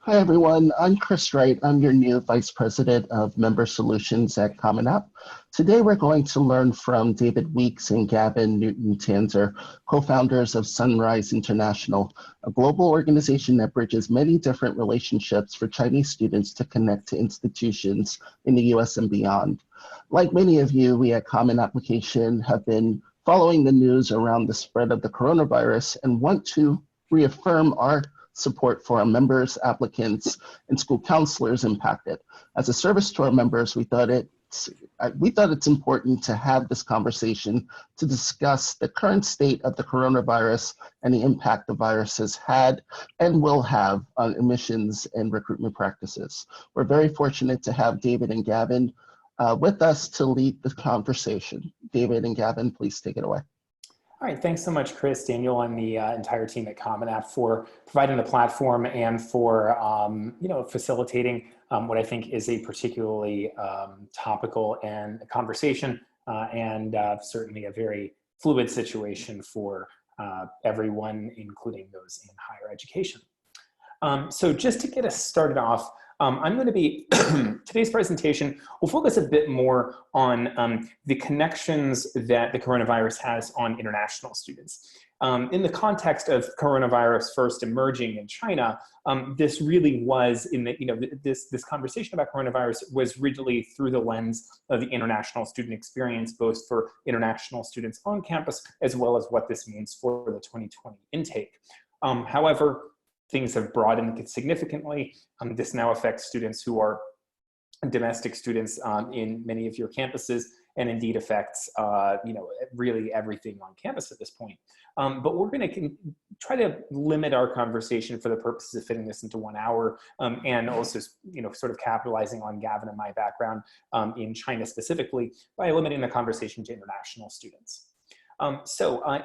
Hi, everyone. I'm Chris Wright. I'm your new Vice President of Member Solutions at Common App. Today, we're going to learn from David Weeks and Gavin Newton-Tanzer, co-founders of Sunrise International, a global organization that bridges many different relationships for Chinese students to connect to institutions in the US and beyond. Like many of you, we at Common Application have been following the news around the spread of the coronavirus and want to reaffirm our support for our members, applicants, and school counselors impacted. As a service to our members, we thought it's important to have this conversation to discuss the current state of the coronavirus and the impact the virus has had and will have on admissions and recruitment practices. We're very fortunate to have David and Gavin with us to lead the conversation. David and Gavin, please take it away. All right, thanks so much, Chris, Daniel, and the entire team at Common App for providing the platform and for facilitating what I think is a particularly topical and conversation and certainly a very fluid situation for everyone, including those in higher education. So just to get us started off, I'm going to be, today's presentation will focus a bit more on the connections that the coronavirus has on international students. In the context of coronavirus first emerging in China, this really was in the, this conversation about coronavirus was really through the lens of the international student experience, both for international students on campus, as well as what this means for the 2020 intake. However, things have broadened significantly. This now affects students who are domestic students in many of your campuses, and indeed affects really everything on campus at this point. But we're going to try to limit our conversation for the purposes of fitting this into 1 hour, and also sort of capitalizing on Gavin and my background in China specifically by limiting the conversation to international students.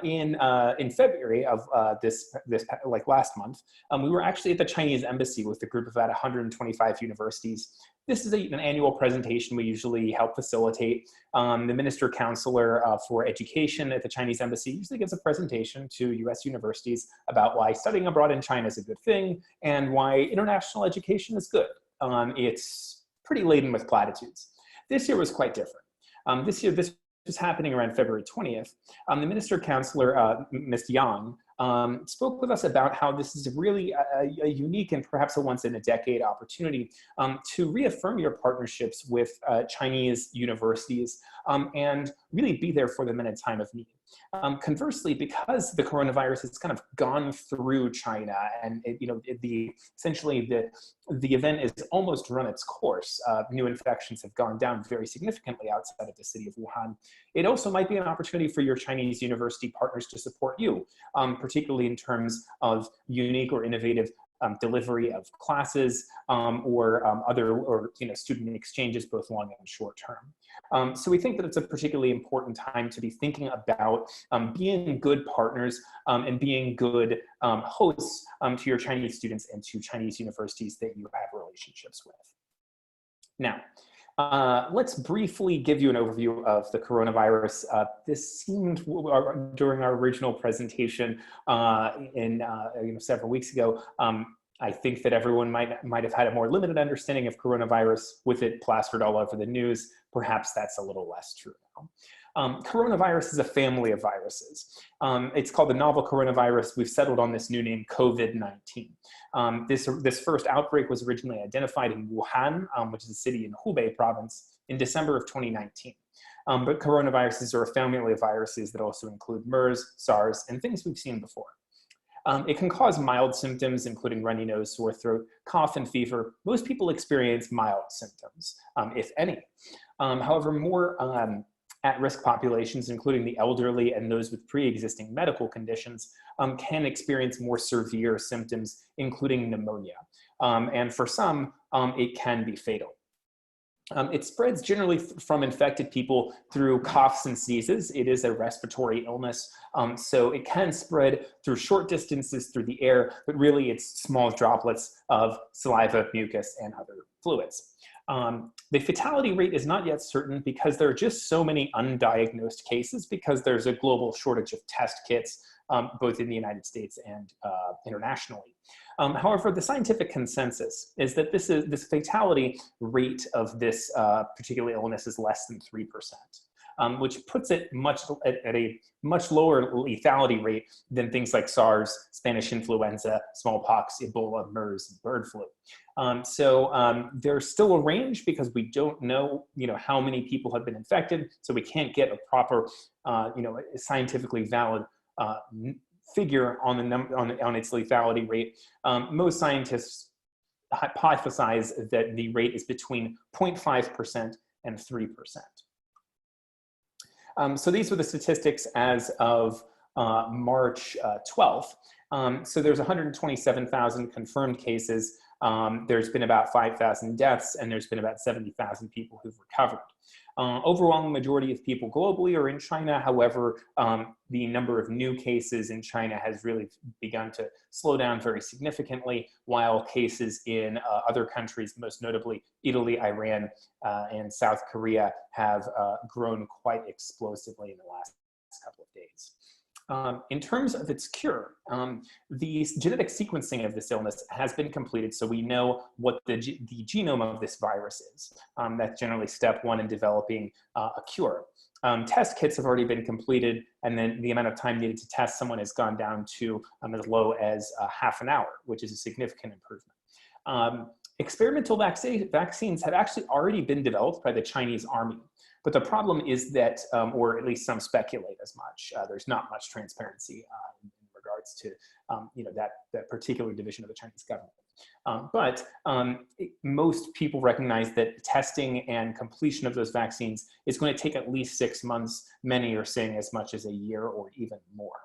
In February of like last month, we were actually at the Chinese embassy with a group of about 125 universities. This is an annual presentation we usually help facilitate. The Minister Counselor for Education at the Chinese embassy usually gives a presentation to US universities about why studying abroad in China is a good thing and why international education is good. It's pretty laden with platitudes. This year was quite different. This was happening around February 20th, the Minister Counselor, Ms. Yang, spoke with us about how this is really a unique and perhaps a once-in-a-decade opportunity to reaffirm your partnerships with Chinese universities and really be there for them in a time of need. Conversely, because the coronavirus has kind of gone through China and essentially the event is almost run its course, new infections have gone down very significantly outside of the city of Wuhan. It also might be an opportunity for your Chinese university partners to support you, particularly in terms of unique or innovative delivery of classes or student exchanges, both long and short term. So we think that it's a particularly important time to be thinking about being good partners and being good hosts to your Chinese students and to Chinese universities that you have relationships with. Now, let's briefly give you an overview of the coronavirus. This seemed during our original presentation several weeks ago. I think that everyone might have had a more limited understanding of coronavirus with it plastered all over the news. Perhaps that's a little less true now. Coronavirus is a family of viruses. It's called the novel coronavirus. We've settled on this new name, COVID-19. This first outbreak was originally identified in Wuhan, which is a city in Hubei province, in December of 2019. But coronaviruses are a family of viruses that also include MERS, SARS, and things we've seen before. It can cause mild symptoms, including runny nose, sore throat, cough, and fever. Most people experience mild symptoms, if any. However, more at-risk populations, including the elderly and those with pre-existing medical conditions, can experience more severe symptoms, including pneumonia. And for some, it can be fatal. It spreads generally from infected people through coughs and sneezes. It is a respiratory illness, so it can spread through short distances through the air, but really it's small droplets of saliva, mucus, and other fluids. The fatality rate is not yet certain because there are just so many undiagnosed cases because there's a global shortage of test kits, both in the United States and internationally. However, the scientific consensus is that this fatality rate of this particular illness is less than 3%. Which puts it at a much lower lethality rate than things like SARS, Spanish influenza, smallpox, Ebola, MERS, and bird flu. There's still a range because we don't know, how many people have been infected, so we can't get a proper, scientifically valid figure on its lethality rate. Most scientists hypothesize that the rate is between 0.5% and 3%. So these were the statistics as of March 12th. So there's 127,000 confirmed cases. There's been about 5,000 deaths, and there's been about 70,000 people who've recovered. Overwhelming majority of people globally are in China. However, the number of new cases in China has really begun to slow down very significantly, while cases in other countries, most notably Italy, Iran, and South Korea, have grown quite explosively in the last couple of days. In terms of its cure, the genetic sequencing of this illness has been completed, so we know what the genome of this virus is. That's generally step one in developing a cure. Test kits have already been completed, and then the amount of time needed to test someone has gone down to as low as half an hour, which is a significant improvement. Experimental vaccines have actually already been developed by the Chinese army. But the problem is that, or at least some speculate as much, there's not much transparency in regards to that particular division of the Chinese government. Most people recognize that testing and completion of those vaccines is going to take at least 6 months. Many are saying as much as a year or even more.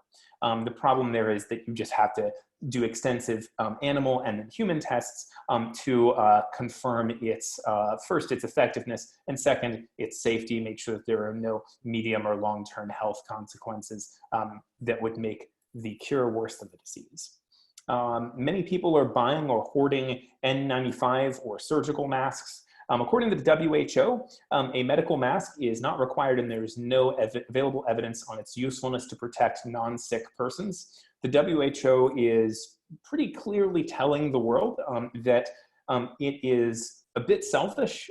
The problem there is that you just have to do extensive animal and then human tests to confirm first its effectiveness, and second, its safety, make sure that there are no medium or long-term health consequences that would make the cure worse than the disease. Many people are buying or hoarding N95 or surgical masks. According to the WHO, a medical mask is not required, and there is no available evidence on its usefulness to protect non-sick persons. The WHO is pretty clearly telling the world that it is a bit selfish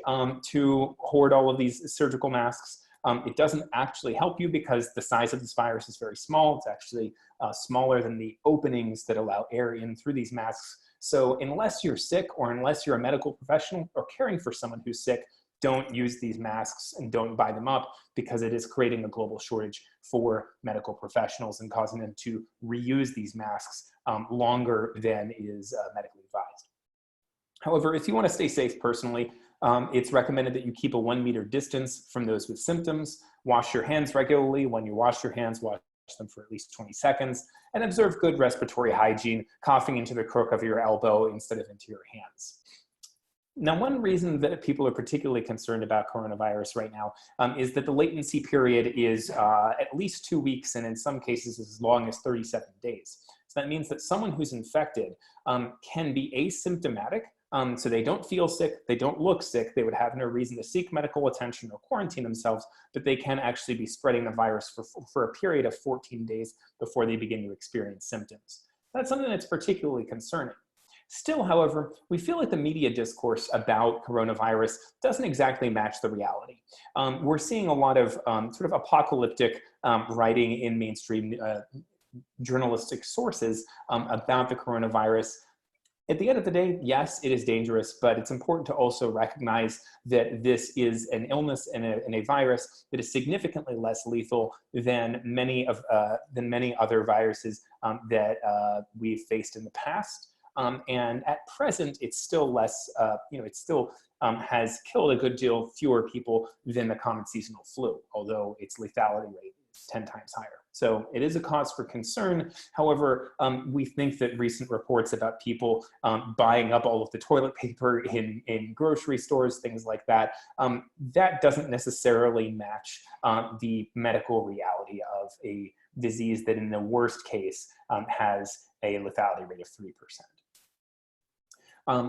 to hoard all of these surgical masks. It doesn't actually help you because the size of this virus is very small. It's actually smaller than the openings that allow air in through these masks. So unless you're sick or unless you're a medical professional or caring for someone who's sick, don't use these masks and don't buy them up, because it is creating a global shortage for medical professionals and causing them to reuse these masks longer than is medically advised. However, if you want to stay safe personally, it's recommended that you keep a 1 meter distance from those with symptoms, wash your hands regularly. When you wash your hands, wash them for at least 20 seconds, and observe good respiratory hygiene, coughing into the crook of your elbow instead of into your hands. Now, one reason that people are particularly concerned about coronavirus right now is that the latency period is at least 2 weeks, and in some cases as long as 37 days. So that means that someone who's infected can be asymptomatic, so they don't feel sick, they don't look sick, they would have no reason to seek medical attention or quarantine themselves, but they can actually be spreading the virus for a period of 14 days before they begin to experience symptoms. That's something that's particularly concerning. Still, however, we feel like the media discourse about coronavirus doesn't exactly match the reality. We're seeing a lot of sort of apocalyptic writing in mainstream journalistic sources about the coronavirus. At the end of the day, yes, it is dangerous, but it's important to also recognize that this is an illness and a virus that is significantly less lethal than many other viruses that we've faced in the past. And at present, it's still less, it still has killed a good deal fewer people than the common seasonal flu, although its lethality rate is 10 times higher. So it is a cause for concern. However, we think that recent reports about people buying up all of the toilet paper in grocery stores, things like that, that doesn't necessarily match the medical reality of a disease that in the worst case has a lethality rate of 3%.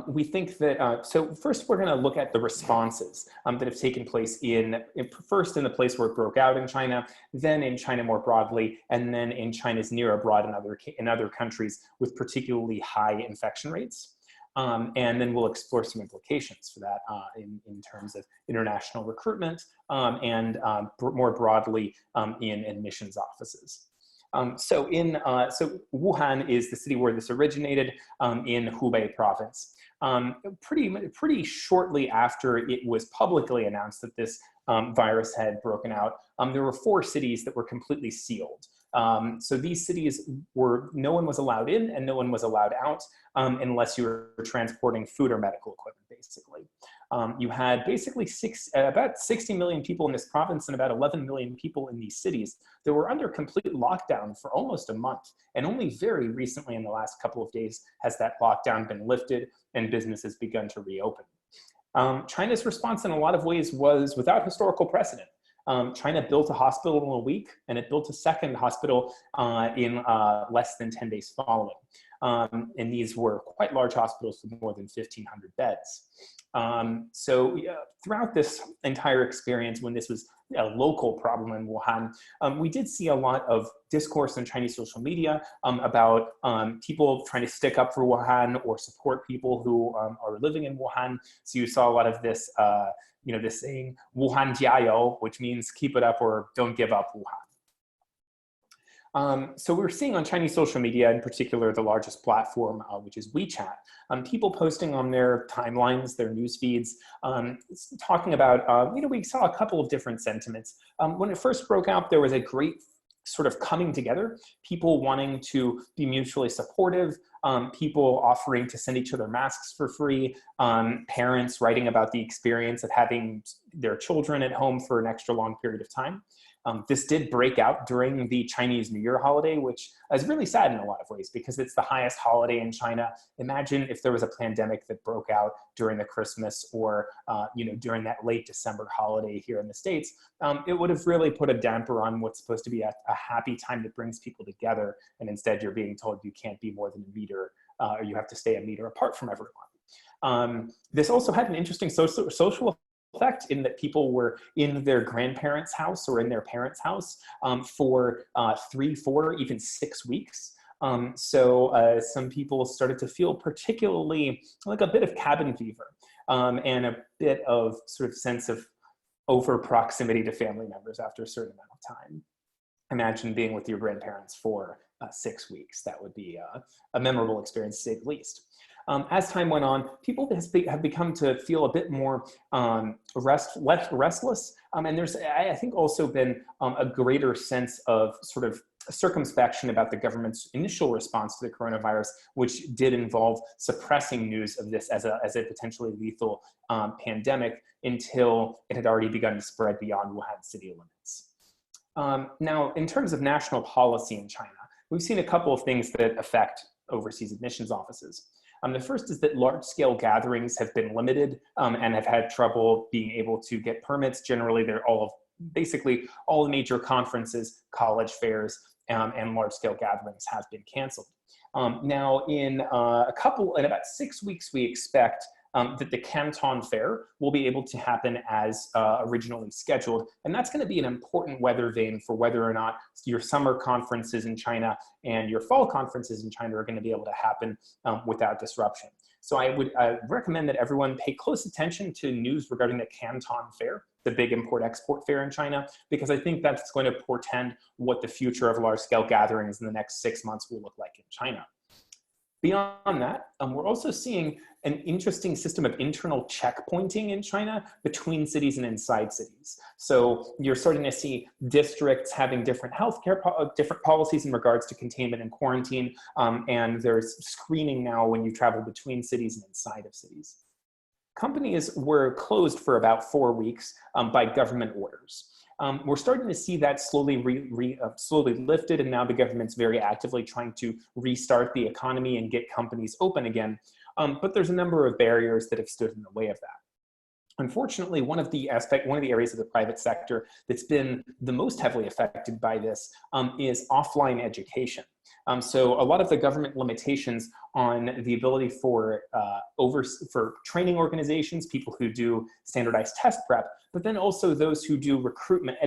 We think that, so first we're going to look at the responses that have taken place first in the place where it broke out in China, then in China more broadly, and then in China's near abroad in other countries with particularly high infection rates. And then we'll explore some implications for that in terms of international recruitment and more broadly in admissions offices. So Wuhan is the city where this originated in Hubei province. Pretty shortly after it was publicly announced that this virus had broken out, there were 4 cities that were completely sealed. So these cities no one was allowed in and no one was allowed out unless you were transporting food or medical equipment, basically. You had basically about 60 million people in this province and about 11 million people in these cities that were under complete lockdown for almost a month. And only very recently in the last couple of days has that lockdown been lifted and businesses begun to reopen. China's response in a lot of ways was without historical precedent. China built a hospital in a week, and it built a second hospital in less than 10 days following. And these were quite large hospitals with more than 1,500 beds. Throughout this entire experience, when this was a local problem in Wuhan, we did see a lot of discourse on Chinese social media about people trying to stick up for Wuhan or support people who are living in Wuhan. So you saw a lot of this, this saying, Wuhan jiayou, which means keep it up or don't give up Wuhan. So we're seeing on Chinese social media, in particular, the largest platform, which is WeChat, people posting on their timelines, their news feeds, talking about, we saw a couple of different sentiments. When it first broke out, there was a great sort of coming together, people wanting to be mutually supportive, people offering to send each other masks for free, parents writing about the experience of having their children at home for an extra long period of time. This did break out during the Chinese New Year holiday, which is really sad in a lot of ways because it's the highest holiday in China. Imagine if there was a pandemic that broke out during the Christmas or during that late December holiday here in the States. It would have really put a damper on what's supposed to be a happy time that brings people together, and instead you're being told you can't be more than a meter, or you have to stay a meter apart from everyone. This also had an interesting social effect in that people were in their grandparents' house or in their parents' house for 3, 4, even 6 weeks. Some people started to feel particularly like a bit of cabin fever and a bit of sort of sense of over proximity to family members after a certain amount of time. Imagine being with your grandparents for 6 weeks. That would be a memorable experience, to say the least. As time went on, people have become to feel a bit more less restless. And there's, I think, also been a greater sense of sort of circumspection about the government's initial response to the coronavirus, which did involve suppressing news of this as a potentially lethal pandemic until it had already begun to spread beyond Wuhan city limits. Now, in terms of national policy in China, we've seen a couple of things that affect overseas admissions offices. The first is that large-scale gatherings have been limited and have had trouble being able to get permits. Generally, they're basically all the major conferences, college fairs, and large-scale gatherings have been canceled. Now, in about 6 weeks, we expect that the Canton Fair will be able to happen as originally scheduled. And that's going to be an important weather vane for whether or not your summer conferences in China and your fall conferences in China are going to be able to happen without disruption. So I would recommend that everyone pay close attention to news regarding the Canton Fair, the big import-export fair in China, because I think that's going to portend what the future of large-scale gatherings in the next 6 months will look like in China. Beyond that, we're also seeing an interesting system of internal checkpointing in China between cities and inside cities. So you're starting to see districts having different different policies in regards to containment and quarantine, and there's screening now when you travel between cities and inside of cities. Companies were closed for about 4 weeks by government orders. We're starting to see that slowly lifted, and now the government's very actively trying to restart the economy and get companies open again. But there's a number of barriers that have stood in the way of that. Unfortunately, one of the areas of the private sector that's been the most heavily affected by this is offline education. So a lot of the government limitations on the ability for training organizations, people who do standardized test prep, but then also those who do recruitment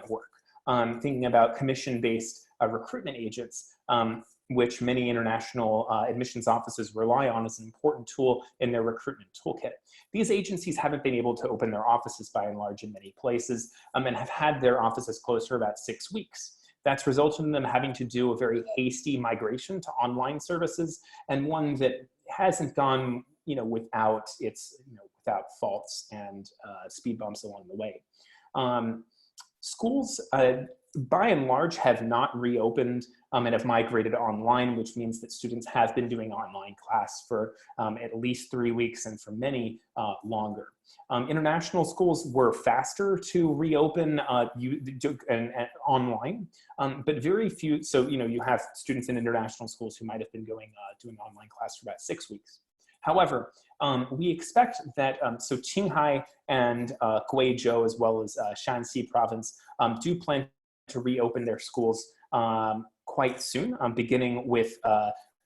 work, thinking about commission-based recruitment agents, which many international admissions offices rely on as an important tool in their recruitment toolkit. These agencies haven't been able to open their offices by and large in many places, and have had their offices closed for about 6 weeks. That's resulted in them having to do a very hasty migration to online services, and one that hasn't gone, without without faults and speed bumps along the way. Schools, by and large, have not reopened and have migrated online, which means that students have been doing online class for at least 3 weeks, and for many longer. International schools were faster to reopen online, but very few. So you have students in international schools who might have been doing online class for about 6 weeks. However, we expect that, so Qinghai and Guizhou, as well as Shanxi province, do plan to reopen their schools quite soon, beginning with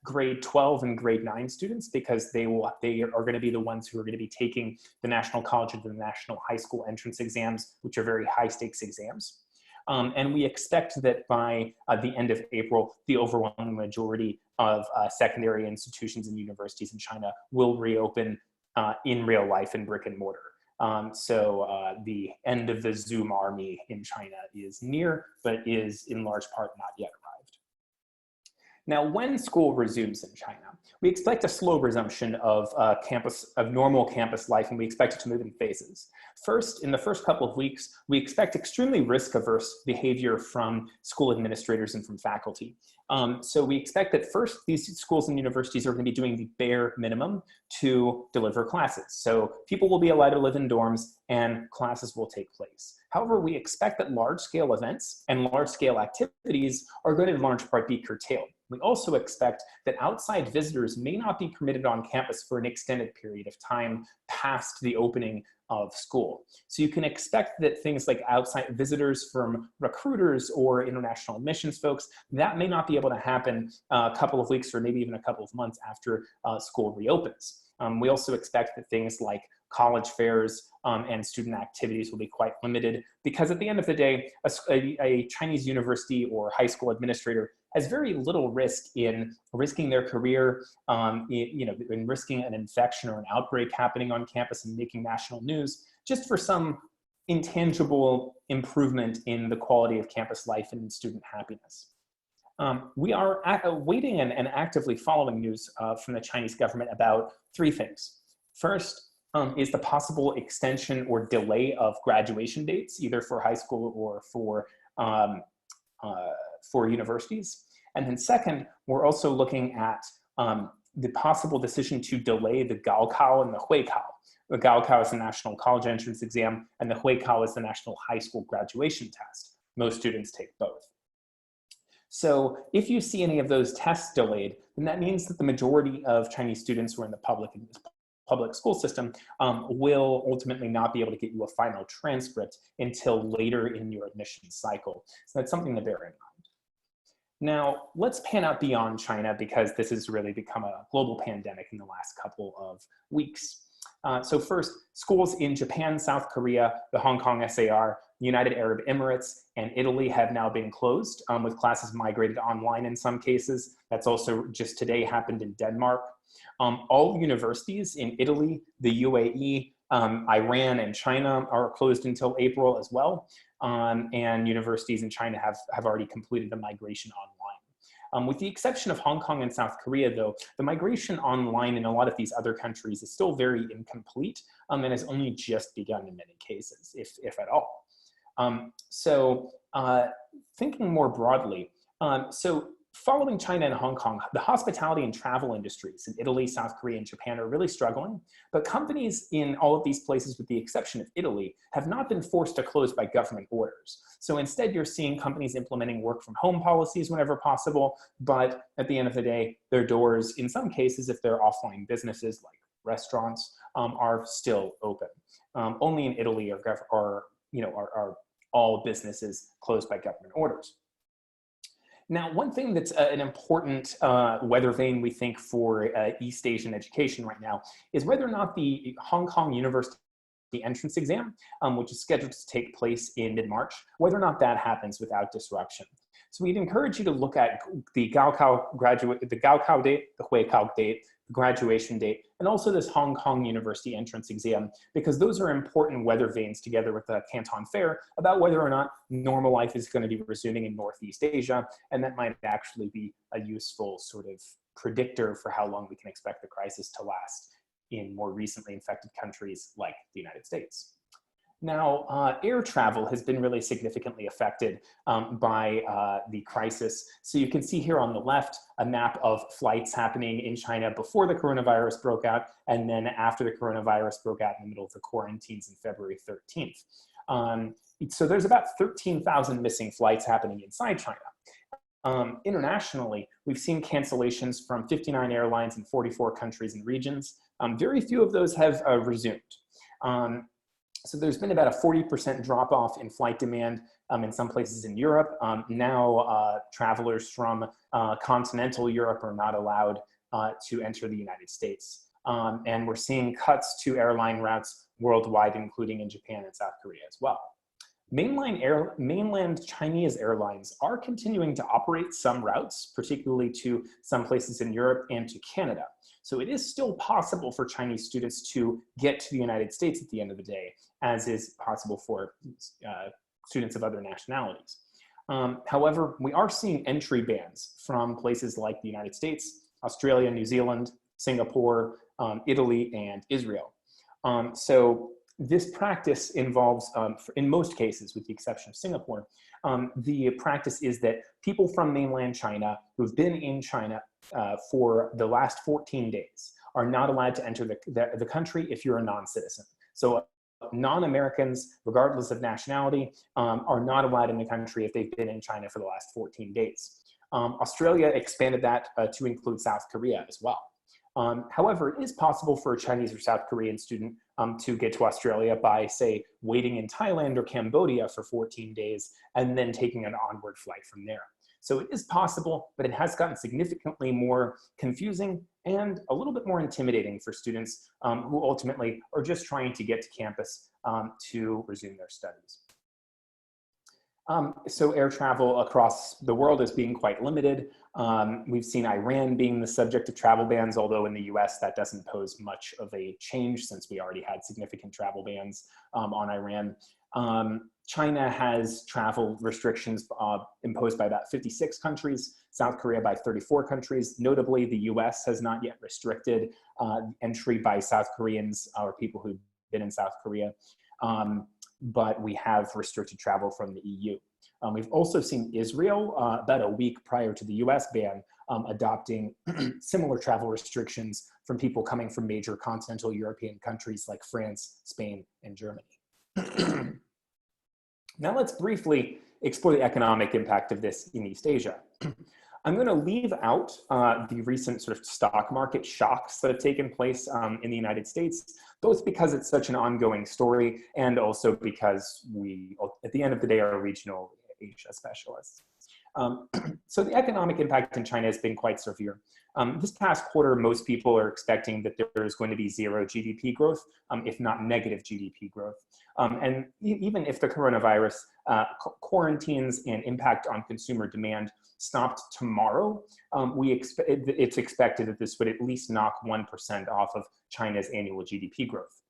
grade 12 and grade 9 students, because they are going to be the ones who are going to be taking the National College and the National High School entrance exams, which are very high stakes exams. And we expect that by the end of April, the overwhelming majority of secondary institutions and universities in China will reopen in real life, in brick and mortar. So the end of the Zoom army in China is near, but is in large part not yet arrived. Now, when school resumes in China, we expect a slow resumption of normal campus life, and we expect it to move in phases. First, in the first couple of weeks, we expect extremely risk-averse behavior from school administrators and from faculty. So we expect that first, these schools and universities are going to be doing the bare minimum to deliver classes. So people will be allowed to live in dorms and classes will take place. However, we expect that large-scale events and large-scale activities are going to in large part be curtailed. We also expect that outside visitors may not be permitted on campus for an extended period of time past the opening of school. So you can expect that things like outside visitors from recruiters or international admissions folks, that may not be able to happen a couple of weeks or maybe even a couple of months after school reopens. We also expect that things like college fairs and student activities will be quite limited, because at the end of the day, a Chinese university or high school administrator has very little risk in risking their career, in risking an infection or an outbreak happening on campus and making national news, just for some intangible improvement in the quality of campus life and student happiness. We are waiting and actively following news from the Chinese government about 3 things. First is the possible extension or delay of graduation dates, either for high school or for universities. And then second, we're also looking at the possible decision to delay the Gaokao and the Huikao. The Gaokao is the national college entrance exam, and the Huikao is the national high school graduation test. Most students take both. So if you see any of those tests delayed, then that means that the majority of Chinese students who are in the public school system will ultimately not be able to get you a final transcript until later in your admission cycle. So that's something to bear in mind. Now, let's pan out beyond China, because this has really become a global pandemic in the last couple of weeks. So first, schools in Japan, South Korea, the Hong Kong SAR, United Arab Emirates, and Italy have now been closed, with classes migrated online in some cases. That's also just today happened in Denmark. All universities in Italy, the UAE, Iran, and China are closed until April as well. And universities in China have already completed the migration online. With the exception of Hong Kong and South Korea, though, the migration online in a lot of these other countries is still very incomplete and has only just begun in many cases, if at all. Thinking more broadly, following China and Hong Kong, the hospitality and travel industries in Italy, South Korea, and Japan are really struggling, but companies in all of these places, with the exception of Italy, have not been forced to close by government orders. So instead, you're seeing companies implementing work from home policies whenever possible, but at the end of the day, their doors, in some cases, if they're offline businesses like restaurants are still open. Only in Italy are all businesses closed by government orders. Now, one thing that's an important weather vane, we think, for East Asian education right now is whether or not the Hong Kong University entrance exam, which is scheduled to take place in mid-March, whether or not that happens without disruption. So we'd encourage you to look at the Gaokao date, the Huikao date, the graduation date, and also this Hong Kong University entrance exam, because those are important weather vanes together with the Canton Fair about whether or not normal life is going to be resuming in Northeast Asia, and that might actually be a useful sort of predictor for how long we can expect the crisis to last in more recently infected countries like the United States. Now, air travel has been really significantly affected by the crisis. So you can see here on the left a map of flights happening in China before the coronavirus broke out, and then after the coronavirus broke out in the middle of the quarantines in February 13th. So there's about 13,000 missing flights happening inside China. Internationally, we've seen cancellations from 59 airlines in 44 countries and regions. Very few of those have resumed. So there's been about a 40% drop off in flight demand in some places in Europe. Now travelers from continental Europe are not allowed to enter the United States. And we're seeing cuts to airline routes worldwide, including in Japan and South Korea as well. Mainland Chinese airlines are continuing to operate some routes, particularly to some places in Europe and to Canada. So it is still possible for Chinese students to get to the United States at the end of the day, as is possible for students of other nationalities. However, we are seeing entry bans from places like the United States, Australia, New Zealand, Singapore, Italy, and Israel. So this practice involves, in most cases, with the exception of Singapore, the practice is that people from mainland China who've been in China for the last 14 days are not allowed to enter the country if you're a non-citizen. So non-Americans, regardless of nationality, are not allowed in the country if they've been in China for the last 14 days. Australia expanded that to include South Korea as well. However, it is possible for a Chinese or South Korean student to get to Australia by, say, waiting in Thailand or Cambodia for 14 days and then taking an onward flight from there. So it is possible, but it has gotten significantly more confusing and a little bit more intimidating for students who ultimately are just trying to get to campus to resume their studies. So air travel across the world is being quite limited. We've seen Iran being the subject of travel bans, although in the US that doesn't pose much of a change since we already had significant travel bans on Iran. China has travel restrictions imposed by about 56 countries, South Korea by 34 countries. Notably, the US has not yet restricted entry by South Koreans or people who've been in South Korea. But we have restricted travel from the EU. We've also seen Israel, about a week prior to the US ban, adopting similar travel restrictions from people coming from major continental European countries like France, Spain, and Germany. Now let's briefly explore the economic impact of this in East Asia. I'm going to leave out the recent sort of stock market shocks that have taken place in the United States, both because it's such an ongoing story and also because we, at the end of the day, are regional Asia specialists. So the economic impact in China has been quite severe. This past quarter, most people are expecting that there is going to be zero GDP growth, if not negative GDP growth. And even if the coronavirus quarantines and impact on consumer demand stopped tomorrow, it's expected that this would at least knock 1% off of China's annual GDP growth.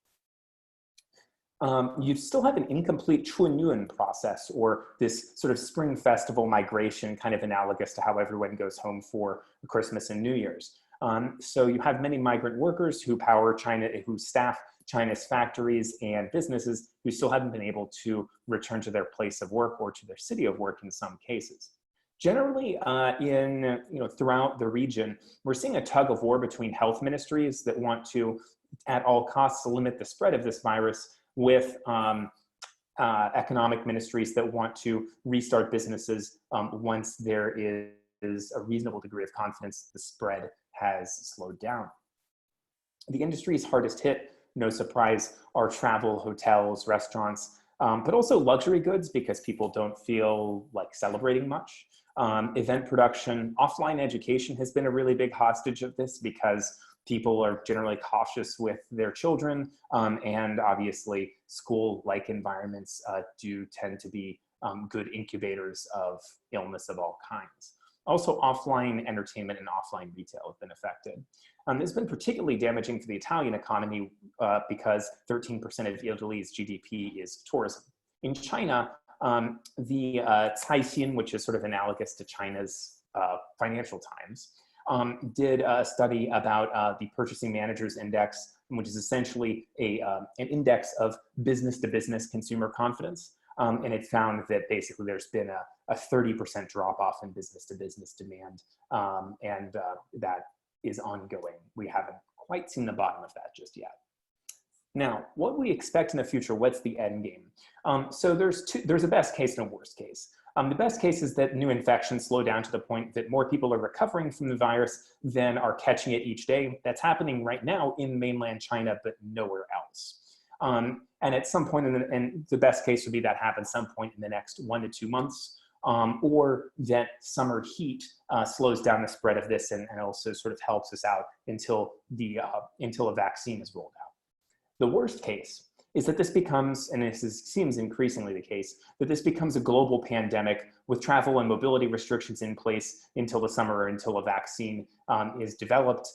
You still have an incomplete Chunyuan process, or this sort of spring festival migration, kind of analogous to how everyone goes home for Christmas and New Year's. So you have many migrant workers who staff China's factories and businesses who still haven't been able to return to their place of work or to their city of work in some cases. Generally, throughout the region, we're seeing a tug of war between health ministries that want to, at all costs, limit the spread of this virus, with economic ministries that want to restart businesses once there is a reasonable degree of confidence the spread has slowed down. The industries hardest hit, no surprise, are travel, hotels, restaurants, but also luxury goods because people don't feel like celebrating much. Event production, offline education has been a really big hostage of this because people are generally cautious with their children, and obviously school-like environments do tend to be good incubators of illness of all kinds. Also, offline entertainment and offline retail have been affected. It's been particularly damaging for the Italian economy because 13% of Italy's GDP is tourism. In China, the Caixin, which is sort of analogous to China's Financial Times, did a study about the Purchasing Managers Index, which is essentially an index of business-to-business consumer confidence. And it found that basically there's been a 30% drop-off in business-to-business demand, and that is ongoing. We haven't quite seen the bottom of that just yet. Now, what we expect in the future, what's the end game? So there's a best case and a worst case. The best case is that new infections slow down to the point that more people are recovering from the virus than are catching it each day. That's happening right now in mainland China, but nowhere else. And at some point, and the best case would be that happens some point in the next 1 to 2 months, or that summer heat slows down the spread of this and also sort of helps us out until a vaccine is rolled out. The worst case is that this becomes, and seems increasingly the case, that this becomes a global pandemic with travel and mobility restrictions in place until the summer or until a vaccine is developed.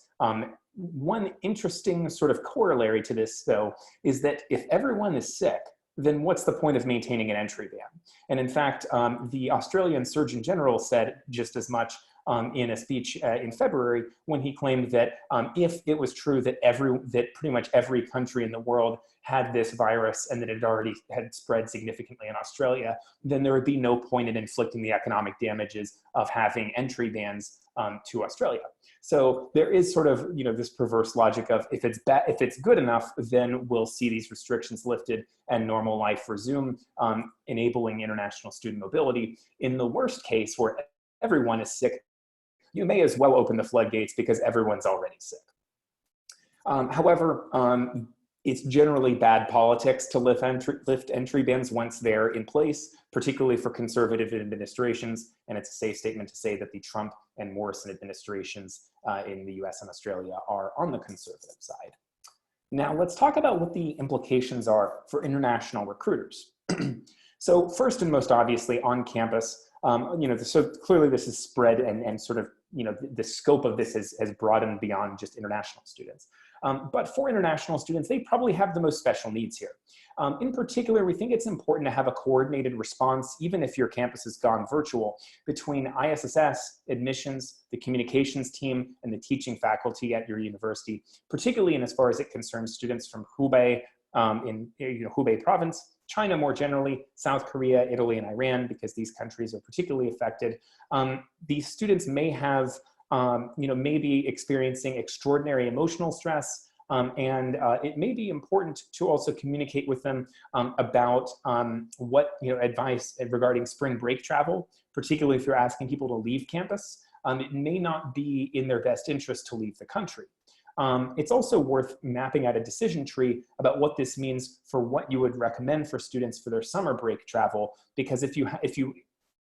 One interesting sort of corollary to this, though, is that if everyone is sick, then what's the point of maintaining an entry ban? And in fact, the Australian Surgeon General said just as much in a speech in February when he claimed that if it was true that pretty much every country in the world had this virus and that it already had spread significantly in Australia, then there would be no point in inflicting the economic damages of having entry bans to Australia. So there is sort of, you know, this perverse logic of if it's good enough, then we'll see these restrictions lifted and normal life resume, enabling international student mobility. In the worst case, where everyone is sick, you may as well open the floodgates because everyone's already sick. However, it's generally bad politics to lift entry bans once they're in place, particularly for conservative administrations. And it's a safe statement to say that the Trump and Morrison administrations in the US and Australia are on the conservative side. Now let's talk about what the implications are for international recruiters. So first and most obviously on campus, you know, so clearly this is spread and sort of, you know, the scope of this has broadened beyond just international students. But for international students, they probably have the most special needs here. In particular, we think it's important to have a coordinated response, even if your campus has gone virtual, between ISSS, admissions, the communications team, and the teaching faculty at your university, particularly in as far as it concerns students from Hubei, in Hubei province, China more generally, South Korea, Italy, and Iran, because these countries are particularly affected. These students may have, may be experiencing extraordinary emotional stress, and it may be important to also communicate with them about what advice regarding spring break travel, particularly if you're asking people to leave campus. It may not be in their best interest to leave the country. It's also worth mapping out a decision tree about what this means for what you would recommend for students for their summer break travel, because if you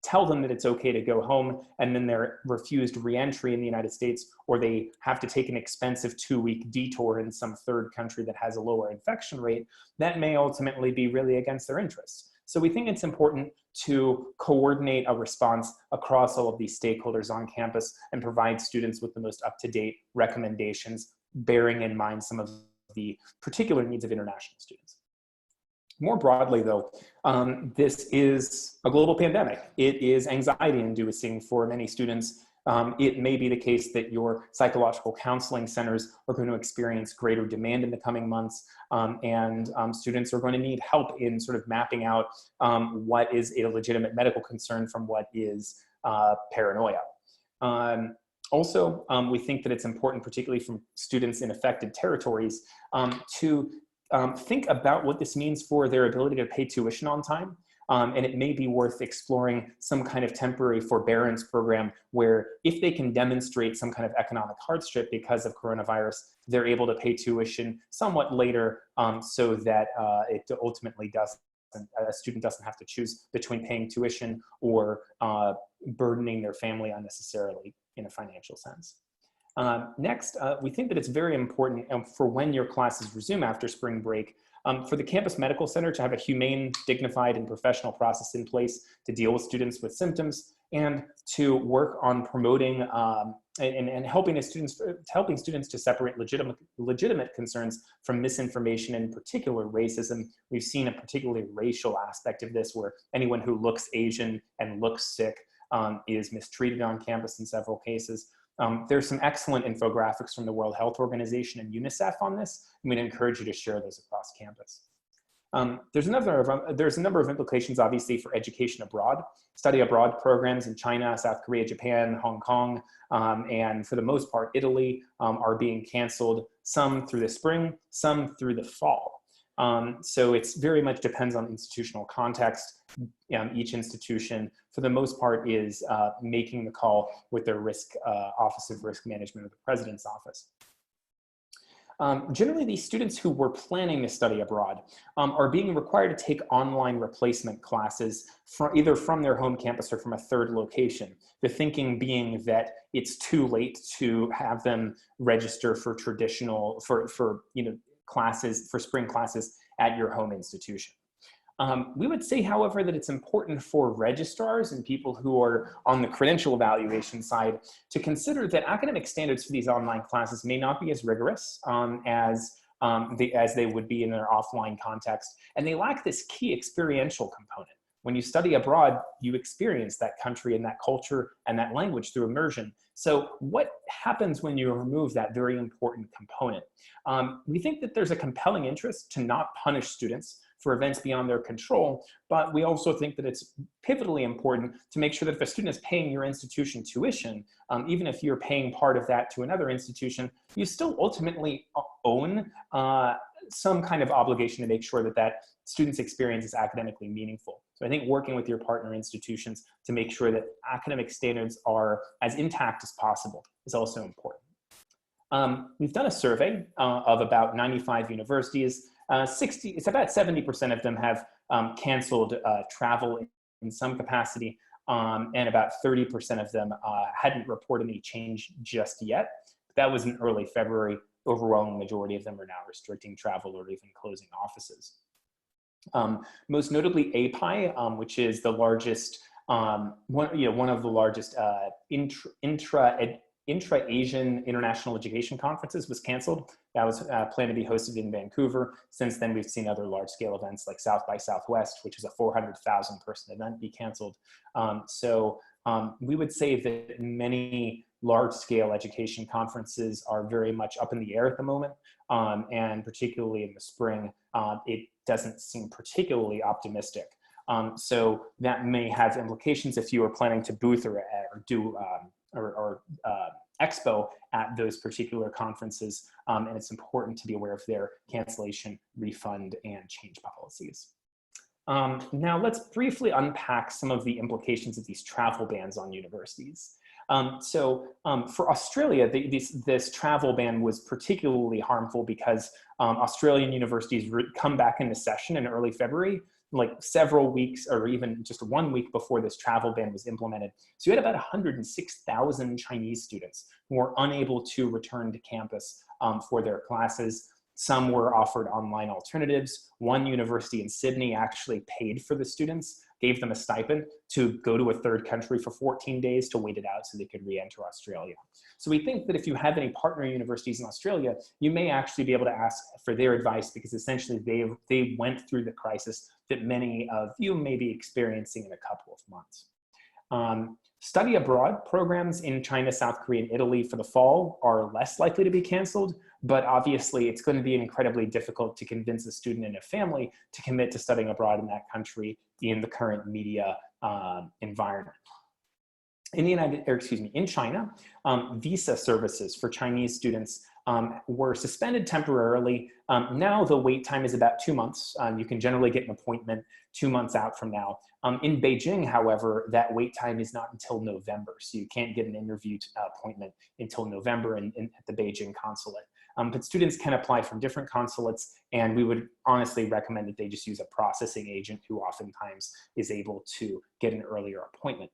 tell them that it's okay to go home and then they're refused re-entry in the United States, or they have to take an expensive 2-week detour in some third country that has a lower infection rate, that may ultimately be really against their interests. So we think it's important to coordinate a response across all of these stakeholders on campus and provide students with the most up-to-date recommendations, bearing in mind some of the particular needs of international students. More broadly, though, this is a global pandemic. It is anxiety-inducing for many students. It may be the case that your psychological counseling centers are going to experience greater demand in the coming months, and students are going to need help in sort of mapping out what is a legitimate medical concern from what is paranoia. Also, we think that it's important, particularly from students in affected territories, to think about what this means for their ability to pay tuition on time. And it may be worth exploring some kind of temporary forbearance program where if they can demonstrate some kind of economic hardship because of coronavirus, they're able to pay tuition somewhat later so that it ultimately doesn't, a student doesn't have to choose between paying tuition or burdening their family unnecessarily in a financial sense. Next, we think that it's very important for when your classes resume after spring break for the campus medical center to have a humane, dignified, and professional process in place to deal with students with symptoms and to work on promoting and helping students to separate legitimate concerns from misinformation, and in particular racism. We've seen a particularly racial aspect of this where anyone who looks Asian and looks sick is mistreated on campus in several cases. There's some excellent infographics from the World Health Organization and UNICEF on this, and we'd encourage you to share those across campus. There's a number of implications, obviously, for education abroad. Study abroad programs in China, South Korea, Japan, Hong Kong, and for the most part, Italy are being canceled, some through the spring, some through the fall. So it's very much depends on institutional context. Each institution, for the most part, is making the call with their Office of Risk Management of the President's Office. Generally, these students who were planning to study abroad are being required to take online replacement classes either from their home campus or from a third location. The thinking being that it's too late to have them register for traditional, classes, for spring classes at your home institution. We would say, however, that it's important for registrars and people who are on the credential evaluation side to consider that academic standards for these online classes may not be as rigorous as they would be in their offline context, and they lack this key experiential component. When you study abroad, you experience that country and that culture and that language through immersion. So what happens when you remove that very important component? We think that there's a compelling interest to not punish students for events beyond their control, but we also think that it's pivotally important to make sure that if a student is paying your institution tuition, even if you're paying part of that to another institution, you still ultimately own some kind of obligation to make sure that that student's experience is academically meaningful. So I think working with your partner institutions to make sure that academic standards are as intact as possible is also important. We've done a survey of about 95 universities. It's about 70% of them have canceled travel in some capacity, and about 30% of them hadn't reported any change just yet. But that was in early February. Overwhelming majority of them are now restricting travel or even closing offices. Most notably API, which is the largest, one of the largest intra-Asian international education conferences, was canceled. That was planned to be hosted in Vancouver. Since then, we've seen other large-scale events like South by Southwest, which is a 400,000 person event, be canceled. We would say that many large-scale education conferences are very much up in the air at the moment, and particularly in the spring, it doesn't seem particularly optimistic. So that may have implications if you are planning to booth or do expo at those particular conferences, and it's important to be aware of their cancellation, refund, and change policies. Now let's briefly unpack some of the implications of these travel bans on universities. For Australia, this travel ban was particularly harmful because Australian universities come back into session in early February, like several weeks or even just 1 week before this travel ban was implemented. So you had about 106,000 Chinese students who were unable to return to campus for their classes. Some were offered online alternatives. One university in Sydney actually paid for the students, gave them a stipend to go to a third country for 14 days to wait it out so they could re-enter Australia. So we think that if you have any partner universities in Australia, you may actually be able to ask for their advice, because essentially they went through the crisis that many of you may be experiencing in a couple of months. Study abroad programs in China, South Korea, and Italy for the fall are less likely to be canceled, but obviously it's going to be incredibly difficult to convince a student and a family to commit to studying abroad in that country in the current media environment. In China, visa services for Chinese students were suspended temporarily. Now the wait time is about 2 months. You can generally get an appointment 2 months out from now. In Beijing, however, that wait time is not until November. So you can't get an interview appointment until November at the Beijing consulate. But students can apply from different consulates, and we would honestly recommend that they just use a processing agent who oftentimes is able to get an earlier appointment.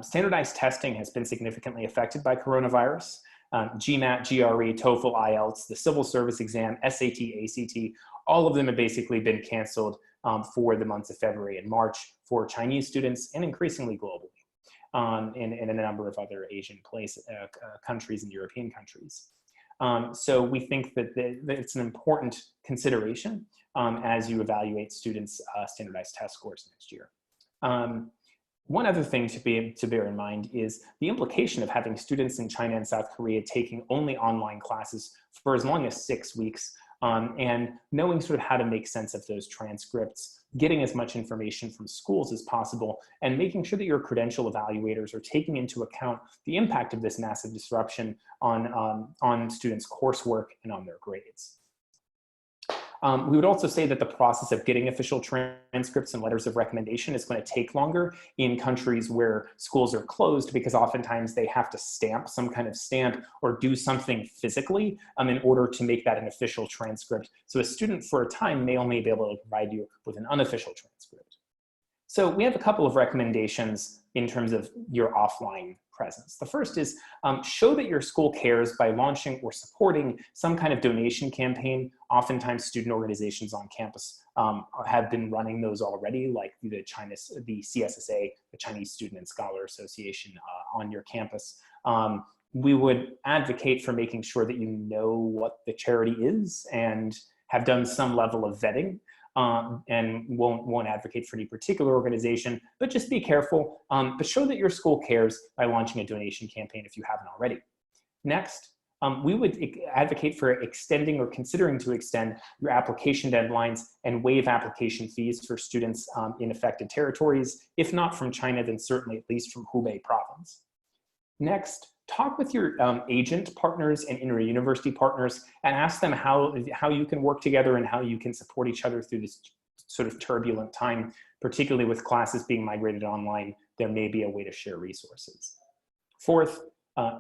Standardized testing has been significantly affected by coronavirus. GMAT, GRE, TOEFL, IELTS, the civil service exam, SAT, ACT, all of them have basically been canceled for the months of February and March for Chinese students and increasingly globally in a number of other Asian countries and European countries. So we think that it's an important consideration as you evaluate students' standardized test scores next year. One other thing to bear in mind is the implication of having students in China and South Korea taking only online classes for as long as 6 weeks, and knowing sort of how to make sense of those transcripts, getting as much information from schools as possible, and making sure that your credential evaluators are taking into account the impact of this massive disruption on students' coursework and on their grades. We would also say that the process of getting official transcripts and letters of recommendation is going to take longer in countries where schools are closed, because oftentimes they have to stamp some kind of stamp or do something physically in order to make that an official transcript. So a student for a time may only be able to provide you with an unofficial transcript. So we have a couple of recommendations in terms of your offline presence. The first is show that your school cares by launching or supporting some kind of donation campaign. Oftentimes student organizations on campus have been running those already, like the CSSA, the Chinese Student and Scholar Association on your campus. We would advocate for making sure that you know what the charity is and have done some level of vetting. And won't advocate for any particular organization, but just be careful, but show that your school cares by launching a donation campaign if you haven't already. Next, we would advocate for extending or considering to extend your application deadlines and waive application fees for students in affected territories. If not from China, then certainly at least from Hubei province. Next, talk with your agent partners and inter-university partners and ask them how you can work together and how you can support each other through this sort of turbulent time, particularly with classes being migrated online. There may be a way to share resources. Fourth,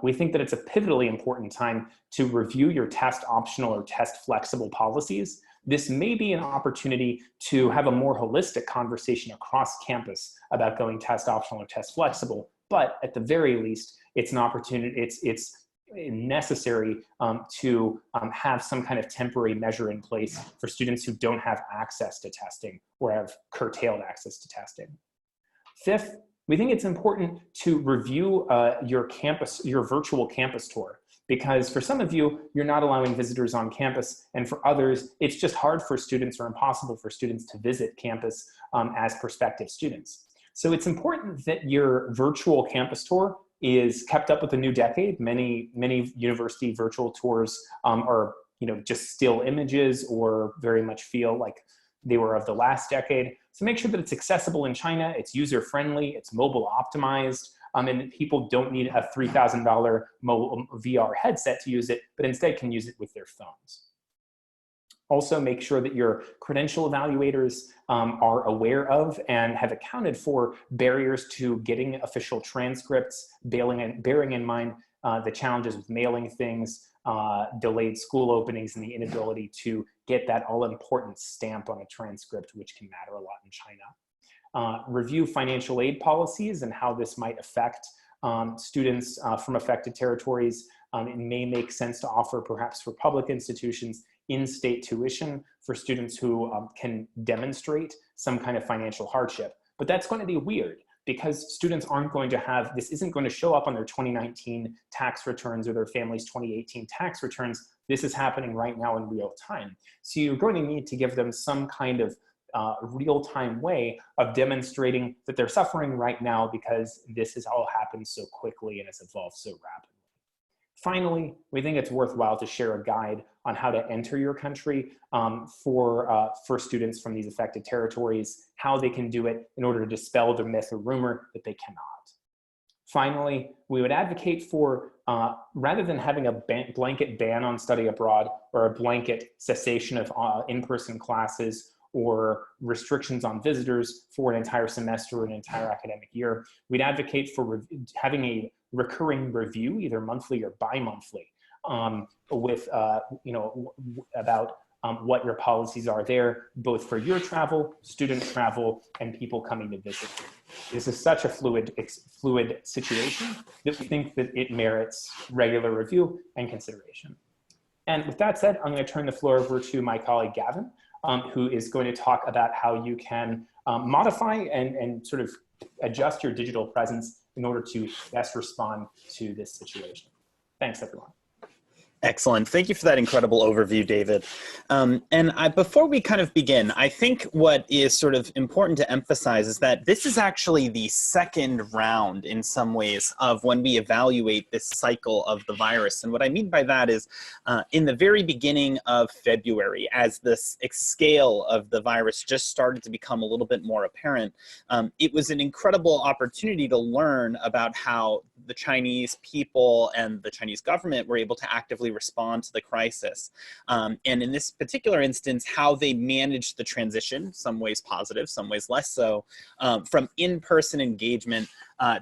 we think that it's a pivotally important time to review your test optional or test flexible policies. This may be an opportunity to have a more holistic conversation across campus about going test optional or test flexible, but at the very least, it's an opportunity, it's necessary to have some kind of temporary measure in place for students who don't have access to testing or have curtailed access to testing. Fifth, we think it's important to review your virtual campus tour, because for some of you, you're not allowing visitors on campus, and for others, it's just hard for students or impossible for students to visit campus as prospective students. So it's important that your virtual campus tour is kept up with the new decade. Many university virtual tours are just still images or very much feel like they were of the last decade. So make sure that it's accessible in China, it's user-friendly, it's mobile optimized, and people don't need a $3,000 VR headset to use it, but instead can use it with their phones. Also, make sure that your credential evaluators are aware of and have accounted for barriers to getting official transcripts, bearing in mind the challenges with mailing things, delayed school openings, and the inability to get that all-important stamp on a transcript, which can matter a lot in China. Review financial aid policies and how this might affect students from affected territories. It may make sense to offer, perhaps for public institutions, in-state tuition for students who can demonstrate some kind of financial hardship. But that's going to be weird because students aren't going to have, this isn't going to show up on their 2019 tax returns or their family's 2018 tax returns. This is happening right now in real time. So you're going to need to give them some kind of real-time way of demonstrating that they're suffering right now because this has all happened so quickly and has evolved so rapidly. Finally, we think it's worthwhile to share a guide on how to enter your country for students from these affected territories, how they can do it in order to dispel the myth or rumor that they cannot. Finally, we would advocate for, rather than having a blanket ban on study abroad or a blanket cessation of in-person classes or restrictions on visitors for an entire semester or an entire academic year, we'd advocate for having a recurring review, either monthly or bi-monthly, with, about what your policies are there, both for your travel, student travel, and people coming to visit. This is such a fluid situation that we think that it merits regular review and consideration. And with that said, I'm going to turn the floor over to my colleague Gavin, who is going to talk about how you can modify and sort of adjust your digital presence in order to best respond to this situation. Thanks, everyone. Excellent. Thank you for that incredible overview, David. Before we kind of begin, I think what is sort of important to emphasize is that this is actually the second round in some ways of when we evaluate this cycle of the virus. And what I mean by that is in the very beginning of February, as the scale of the virus just started to become a little bit more apparent, it was an incredible opportunity to learn about how the Chinese people and the Chinese government were able to actively respond to the crisis. And in this particular instance, how they managed the transition, some ways positive, some ways less so, from in-person engagement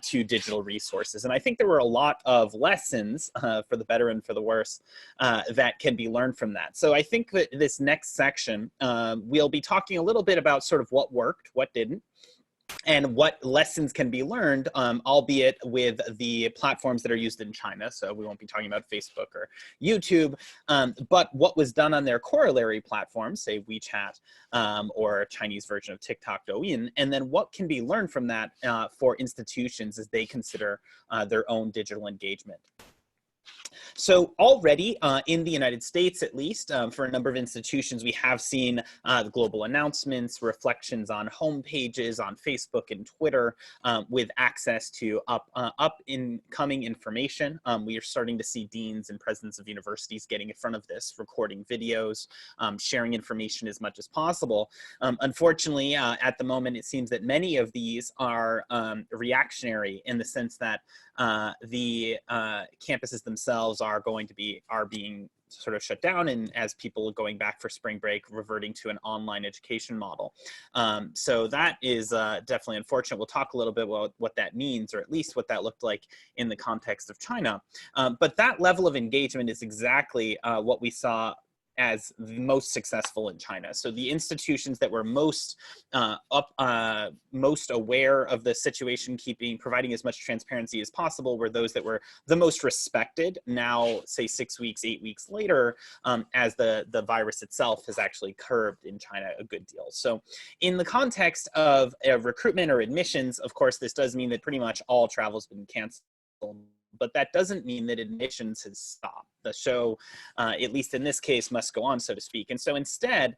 to digital resources. And I think there were a lot of lessons, for the better and for the worse, that can be learned from that. So I think that this next section, we'll be talking a little bit about sort of what worked, what didn't, and what lessons can be learned, albeit with the platforms that are used in China. So we won't be talking about Facebook or YouTube, but what was done on their corollary platforms, say WeChat or a Chinese version of TikTok, Douyin, and then what can be learned from that for institutions as they consider their own digital engagement. So already in the United States, at least, for a number of institutions, we have seen the global announcements, reflections on homepages, on Facebook and Twitter, with access to up-and-coming information. We are starting to see deans and presidents of universities getting in front of this, recording videos, sharing information as much as possible. Unfortunately, at the moment, it seems that many of these are reactionary in the sense that the campuses themselves are being sort of shut down, and as people are going back for spring break, reverting to an online education model. So that is definitely unfortunate. We'll talk a little bit about what that means, or at least what that looked like in the context of China. But that level of engagement is exactly what we saw as the most successful in China. So the institutions that were most most aware of the situation, providing as much transparency as possible, were those that were the most respected. Now, say 6 weeks, 8 weeks later, as the virus itself has actually curbed in China a good deal. So in the context of recruitment or admissions, of course, this does mean that pretty much all travel has been canceled. But that doesn't mean that admissions has stopped. The show, at least in this case, must go on, so to speak. And so instead,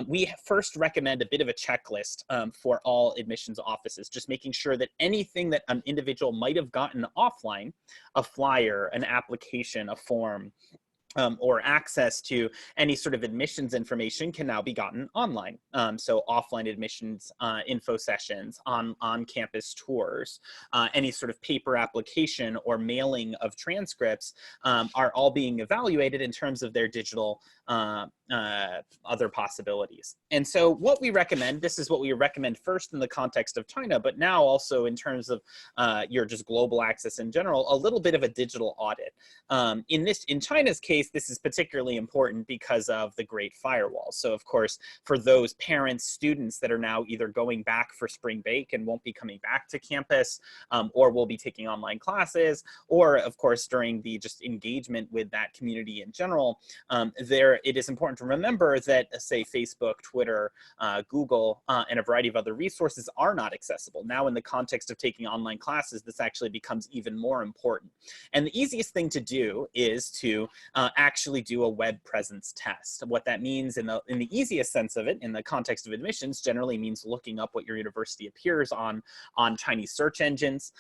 we first recommend a bit of a checklist for all admissions offices, just making sure that anything that an individual might have gotten offline, a flyer, an application, a form, or access to any sort of admissions information can now be gotten online. So offline admissions, info sessions, on-campus tours, any sort of paper application or mailing of transcripts are all being evaluated in terms of their digital other possibilities. And so what we recommend, this is what we recommend first in the context of China, but now also in terms of your just global access in general, a little bit of a digital audit. In China's case, this is particularly important because of the Great Firewall. So of course, for those parents, students that are now either going back for spring break and won't be coming back to campus, or will be taking online classes, or of course, during the just engagement with that community in general, it is important to remember that, say, Facebook, Twitter, Google, and a variety of other resources are not accessible. Now, in the context of taking online classes, this actually becomes even more important. And the easiest thing to do is to actually do a web presence test. What that means in the easiest sense of it, in the context of admissions, generally means looking up what your university appears on Chinese search engines,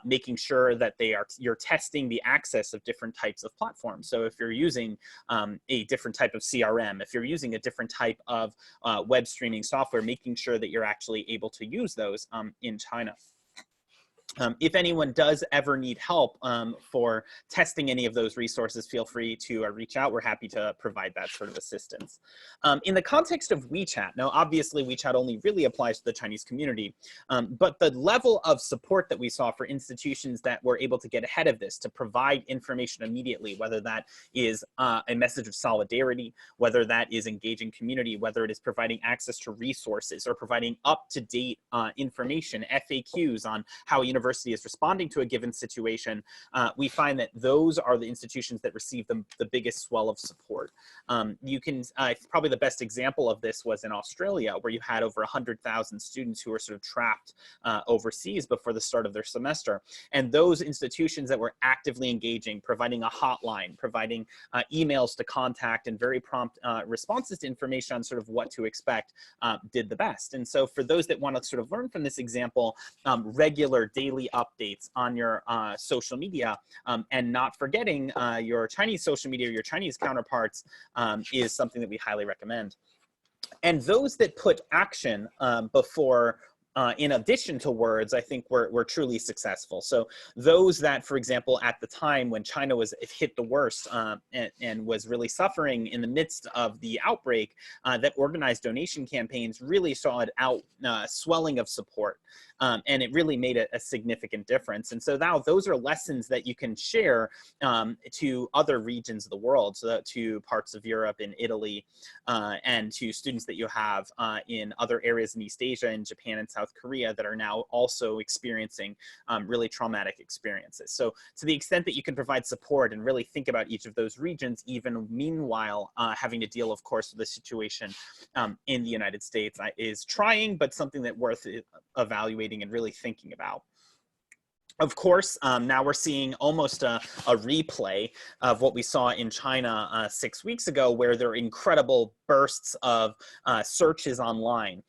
making sure that you're testing the access of different types of platforms. So if you're using a different type of CRM, if you're using a different type of web streaming software, making sure that you're actually able to use those in China. If anyone does ever need help for testing any of those resources, feel free to reach out. We're happy to provide that sort of assistance. In the context of WeChat, now obviously WeChat only really applies to the Chinese community, but the level of support that we saw for institutions that were able to get ahead of this, to provide information immediately, whether that is a message of solidarity, whether that is engaging community, whether it is providing access to resources or providing up-to-date information, FAQs on how a university is responding to a given situation, we find that those are the institutions that receive the biggest swell of support. You can, probably the best example of this was in Australia, where you had over 100,000 students who were sort of trapped overseas before the start of their semester. And those institutions that were actively engaging, providing a hotline, providing emails to contact and very prompt responses to information on sort of what to expect, did the best. And so for those that want to sort of learn from this example, regular daily updates on your social media, and not forgetting your Chinese social media or your Chinese counterparts is something that we highly recommend. And those that put action before in addition to words, I think we're truly successful. So those that, for example, at the time when China was hit the worst and was really suffering in the midst of the outbreak, that organized donation campaigns really saw an swelling of support. And it really made a significant difference. And so now those are lessons that you can share to other regions of the world, so that to parts of Europe and Italy, and to students that you have in other areas in East Asia and Japan and South Korea that are now also experiencing really traumatic experiences. So to the extent that you can provide support and really think about each of those regions, even meanwhile having to deal, of course, with the situation in the United States is trying, but something that worth evaluating and really thinking about. Of course, now we're seeing almost a replay of what we saw in China 6 weeks ago, where there are incredible bursts of searches online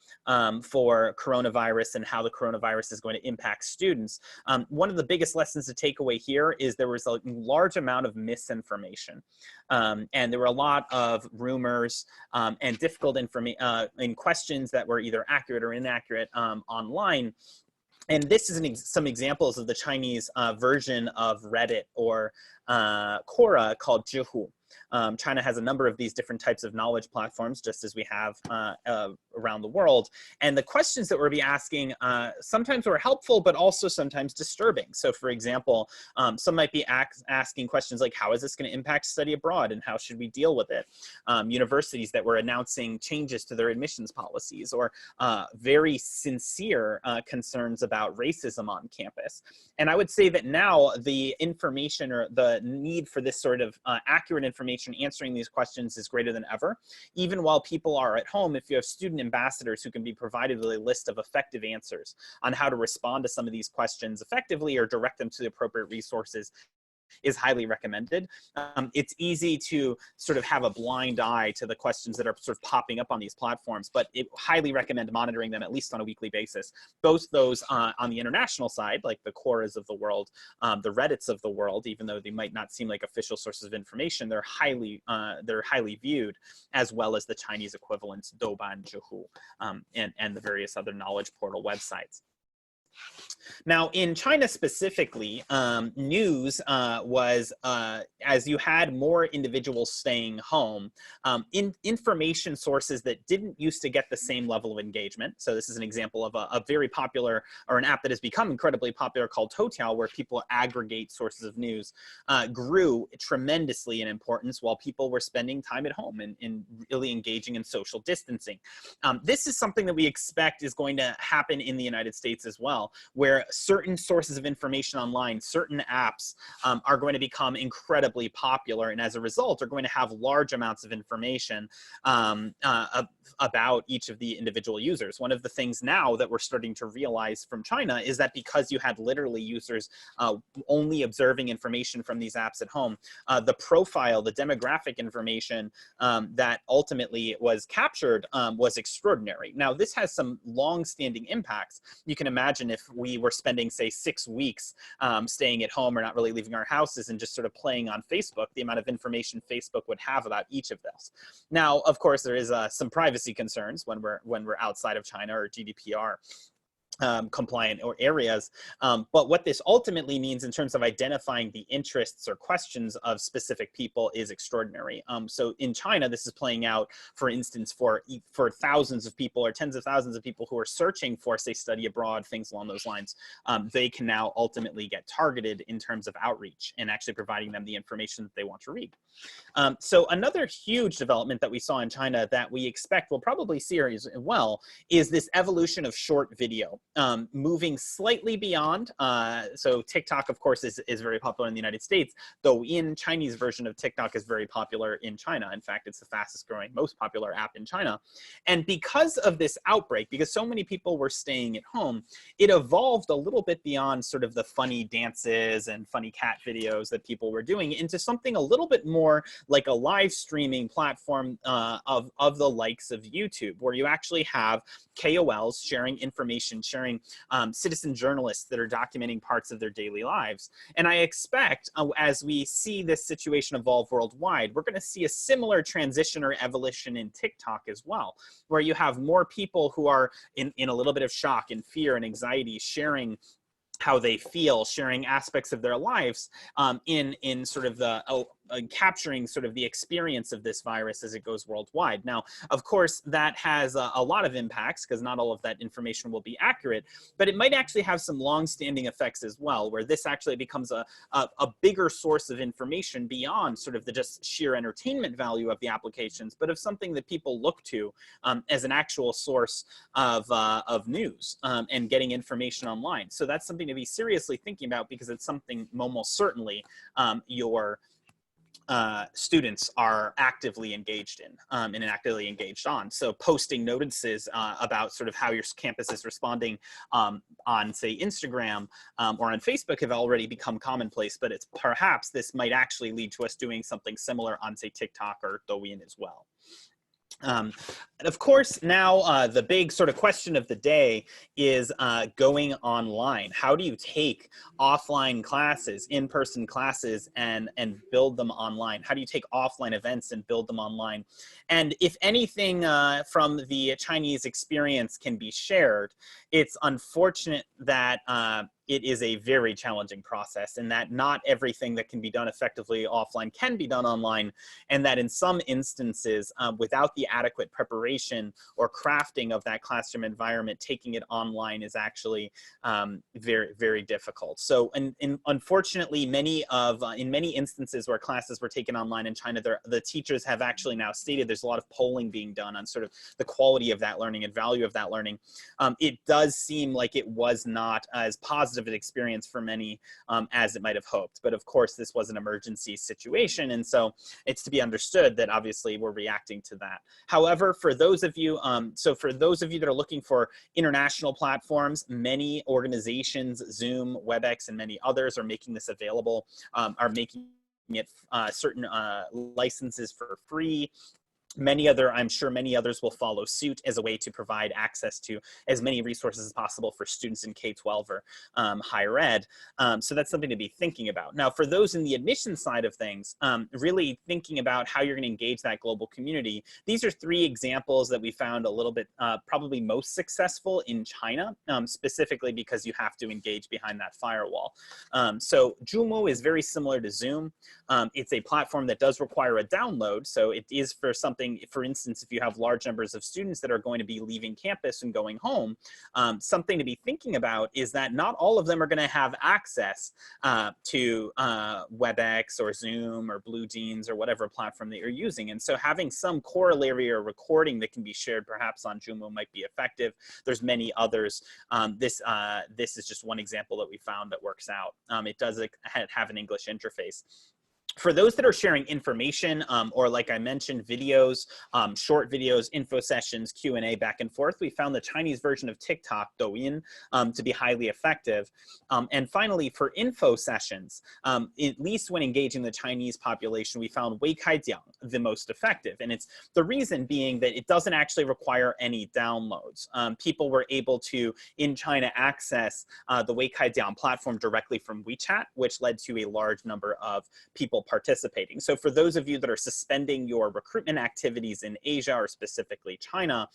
for coronavirus and how the coronavirus is going to impact students. One of the biggest lessons to take away here is there was a large amount of misinformation. And there were a lot of rumors and difficult information and questions that were either accurate or inaccurate online. And this is some examples of the Chinese version of Reddit or Quora called Zhihu. China has a number of these different types of knowledge platforms, just as we have around the world. And the questions that we'll be asking sometimes were helpful, but also sometimes disturbing. So for example, some might be asking questions like, how is this going to impact study abroad and how should we deal with it? Universities that were announcing changes to their admissions policies, or very sincere concerns about racism on campus. And I would say that now the information, or the need for this sort of accurate information answering these questions, is greater than ever. Even while people are at home, if you have student ambassadors who can be provided with a list of effective answers on how to respond to some of these questions effectively or direct them to the appropriate resources, is highly recommended. It's easy to sort of have a blind eye to the questions that are sort of popping up on these platforms, but it highly recommend monitoring them at least on a weekly basis. Both those on the international side, like the Quoras of the world, the Reddits of the world, even though they might not seem like official sources of information, they're highly viewed, as well as the Chinese equivalents, Douban, Zhihu, and the various other knowledge portal websites. Now, in China specifically, news was, as you had more individuals staying home, information sources that didn't used to get the same level of engagement. So this is an example of a very popular, or an app that has become incredibly popular, called Toutiao, where people aggregate sources of news, grew tremendously in importance while people were spending time at home and really engaging in social distancing. This is something that we expect is going to happen in the United States as well, where certain sources of information online, certain apps are going to become incredibly popular, and as a result are going to have large amounts of information about each of the individual users. One of the things now that we're starting to realize from China is that because you had literally users only observing information from these apps at home, the profile, the demographic information that ultimately was captured was extraordinary. Now, this has some long-standing impacts. You can imagine if we were spending, say, 6 weeks staying at home or not really leaving our houses and just sort of playing on Facebook, the amount of information Facebook would have about each of those. Now, of course, there is some privacy concerns when we're outside of China, or GDPR. compliant or areas. But what this ultimately means in terms of identifying the interests or questions of specific people is extraordinary. So in China, this is playing out, for instance, for thousands of people or tens of thousands of people who are searching for, say, study abroad, things along those lines. They can now ultimately get targeted in terms of outreach and actually providing them the information that they want to read. So another huge development that we saw in China that we expect we'll probably see as well is this evolution of short video, moving slightly beyond. So TikTok, of course, is very popular in the United States, though in Chinese version of TikTok is very popular in China. In fact, it's the fastest growing, most popular app in China. And because of this outbreak, because so many people were staying at home, it evolved a little bit beyond sort of the funny dances and funny cat videos that people were doing into something a little bit more like a live streaming platform of the likes of YouTube, where you actually have KOLs sharing information, sharing citizen journalists that are documenting parts of their daily lives. And I expect as we see this situation evolve worldwide, we're going to see a similar transition or evolution in TikTok as well, where you have more people who are in a little bit of shock and fear and anxiety sharing how they feel, sharing aspects of their lives in sort of the capturing sort of the experience of this virus as it goes worldwide. Now, of course, that has a lot of impacts because not all of that information will be accurate, but it might actually have some long-standing effects as well, where this actually becomes a bigger source of information beyond sort of the just sheer entertainment value of the applications, but of something that people look to as an actual source of news and getting information online. So that's something to be seriously thinking about because it's something almost certainly your students are actively engaged in and actively engaged on. So posting notices about sort of how your campus is responding on, say, Instagram or on Facebook have already become commonplace, but it's perhaps this might actually lead to us doing something similar on, say, TikTok or Douyin as well. And of course, now the big sort of question of the day is going online. How do you take offline classes, in-person classes, and build them online? How do you take offline events and build them online? And if anything from the Chinese experience can be shared, it's unfortunate that it is a very challenging process and that not everything that can be done effectively offline can be done online, and that in some instances, without the adequate preparation or crafting of that classroom environment, taking it online is actually very, very difficult. So, and unfortunately, in many instances where classes were taken online in China, the teachers have actually now stated there's a lot of polling being done on sort of the quality of that learning and value of that learning. It does seem like it was not as positive an experience for many as it might have hoped. But of course, this was an emergency situation. And so it's to be understood that obviously we're reacting to that. However, for those of you, that are looking for international platforms, many organizations, Zoom, WebEx, and many others are making this available, are making it certain licenses for free. I'm sure many others will follow suit as a way to provide access to as many resources as possible for students in K-12 or higher ed. So that's something to be thinking about. Now, for those in the admission side of things, really thinking about how you're going to engage that global community, these are 3 examples that we found a little bit probably most successful in China, specifically because you have to engage behind that firewall. So Zoomo is very similar to Zoom. It's a platform that does require a download, so it is for something. For instance, if you have large numbers of students that are going to be leaving campus and going home, something to be thinking about is that not all of them are going to have access to WebEx or Zoom or Blue Jeans or whatever platform that you're using. And so having some corollary or recording that can be shared perhaps on Zoomo might be effective. There's many others. This is just one example that we found that works out. It does have an English interface. For those that are sharing information or, like I mentioned, videos, short videos, info sessions, Q&A back and forth, we found the Chinese version of TikTok, Douyin, to be highly effective. And finally, for info sessions, at least when engaging the Chinese population, we found Weikaijiang the most effective. And it's the reason being that it doesn't actually require any downloads. People were able to, in China, access the Weikaijiang platform directly from WeChat, which led to a large number of people still participating. So for those of you that are suspending your recruitment activities in Asia or specifically China,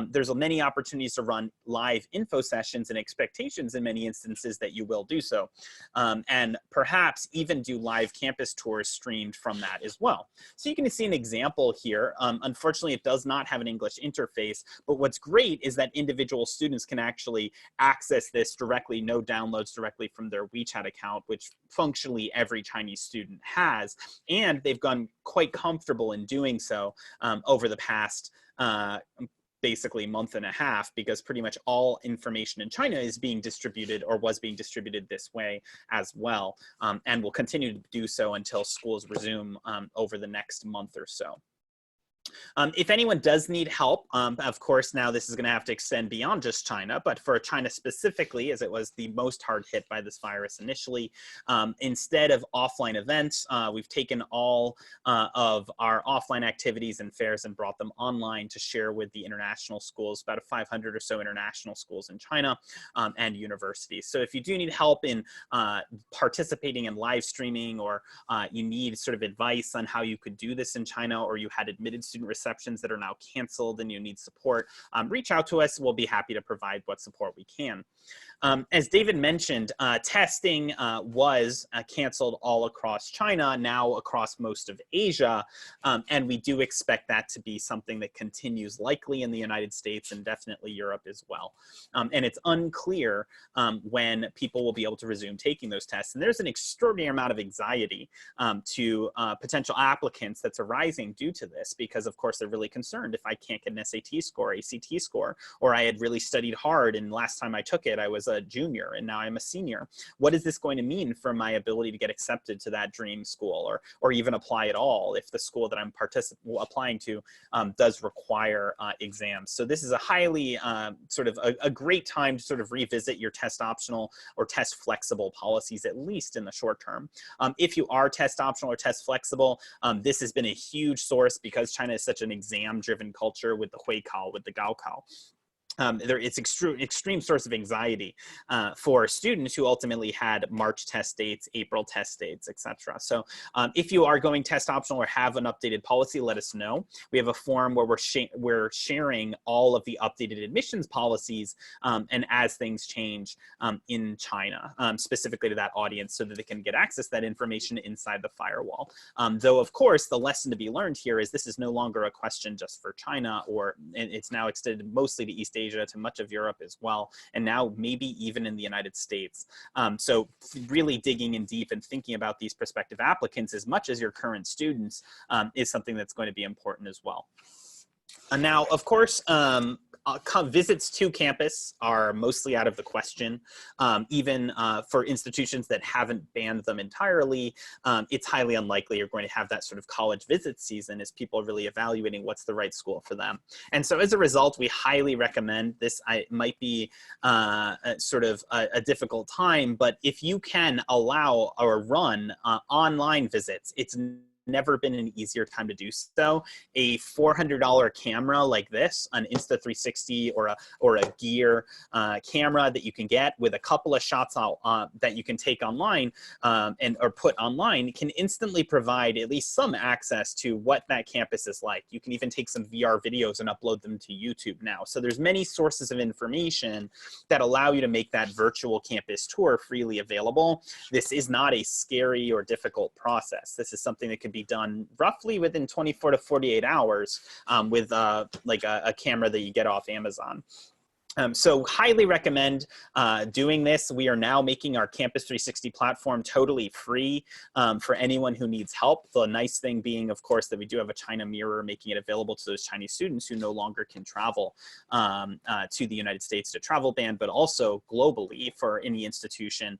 there's many opportunities to run live info sessions and expectations in many instances that you will do so. And perhaps even do live campus tours streamed from that as well. So you can see an example here. Unfortunately, it does not have an English interface, but what's great is that individual students can actually access this directly, no downloads directly from their WeChat account, which functionally every Chinese student has. And they've gone quite comfortable in doing so over the past basically month and a half, because pretty much all information in China is being distributed or was being distributed this way as well, and will continue to do so until schools resume over the next month or so. If anyone does need help, of course, now this is going to have to extend beyond just China, but for China specifically, as it was the most hard hit by this virus initially, instead of offline events, we've taken all of our offline activities and fairs and brought them online to share with the international schools, about 500 or so international schools in China and universities. So if you do need help in participating in live streaming, or you need sort of advice on how you could do this in China, or you had admitted student receptions that are now canceled and you need support, reach out to us. We'll be happy to provide what support we can. As David mentioned, testing was canceled all across China, now across most of Asia, and we do expect that to be something that continues likely in the United States and definitely Europe as well. And it's unclear when people will be able to resume taking those tests. And there's an extraordinary amount of anxiety to potential applicants that's arising due to this, because of course they're really concerned if I can't get an SAT score, ACT score, or I had really studied hard and last time I took it I was a junior and now I'm a senior. What is this going to mean for my ability to get accepted to that dream school, or even apply at all if the school that I'm applying to does require exams? So this is a highly sort of a great time to sort of revisit your test optional or test flexible policies, at least in the short term. If you are test optional or test flexible, this has been a huge source, because China is such an exam-driven culture with the Huikao, with the Gaokao. It's extreme source of anxiety for students who ultimately had March test dates, April test dates, etc. So if you are going test optional or have an updated policy, let us know. We have a form where we're sharing all of the updated admissions policies and as things change in China, specifically to that audience, so that they can get access to that information inside the firewall. Though, of course, the lesson to be learned here is this is no longer a question just for China, or it's now extended mostly to East Asia, to much of Europe as well, and now maybe even in the United States. So really digging in deep and thinking about these prospective applicants as much as your current students is something that's going to be important as well. Now, of course, visits to campus are mostly out of the question. Even for institutions that haven't banned them entirely, it's highly unlikely you're going to have that sort of college visit season as people are really evaluating what's the right school for them. And so as a result, we highly recommend this. It might be sort of a difficult time, but if you can allow or run online visits, it's never been an easier time to do so. A $400 camera like this, an Insta360 or a Gear camera that you can get with a couple of shots that you can take online or put online, can instantly provide at least some access to what that campus is like. You can even take some VR videos and upload them to YouTube now. So there's many sources of information that allow you to make that virtual campus tour freely available. This is not a scary or difficult process. This is something that can be done roughly within 24 to 48 hours with like a camera that you get off Amazon. So highly recommend doing this. We are now making our Campus 360 platform totally free for anyone who needs help. The nice thing being, of course, that we do have a China mirror making it available to those Chinese students who no longer can travel to the United States to travel ban, but also globally for any institution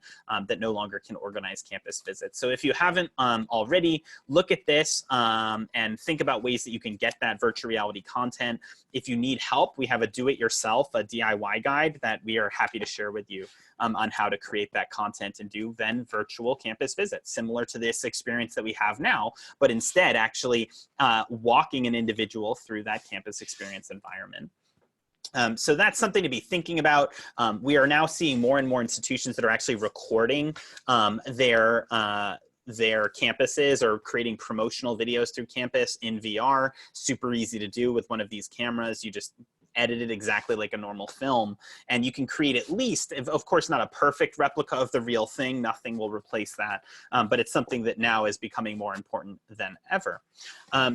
that no longer can organize campus visits. So if you haven't already, look at this and think about ways that you can get that virtual reality content. If you need help, we have a do-it-yourself, a DIY guide that we are happy to share with you on how to create that content and do then virtual campus visits, similar to this experience that we have now, but instead actually walking an individual through that campus experience environment. So that's something to be thinking about. their campuses or creating promotional videos through campus in VR. Super easy to do with one of these cameras. You just edit it exactly like a normal film, and you can create at least, of course, not a perfect replica of the real thing. Nothing will replace that, but it's something that now is becoming more important than ever.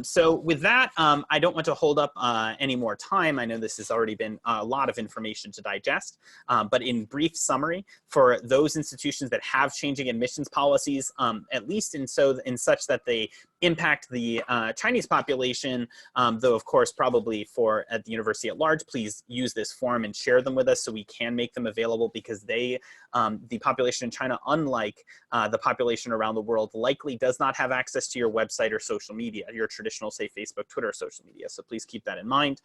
So with that, I don't want to hold up any more time. I know this has already been a lot of information to digest, but in brief summary, for those institutions that have changing admissions policies, at least in such that they impact the Chinese population, though of course probably for at the university at large, please use this form and share them with us so we can make them available, because they, the population in China, unlike the population around the world, likely does not have access to your website or social media, your traditional, say, Facebook, Twitter, social media. So please keep that in mind.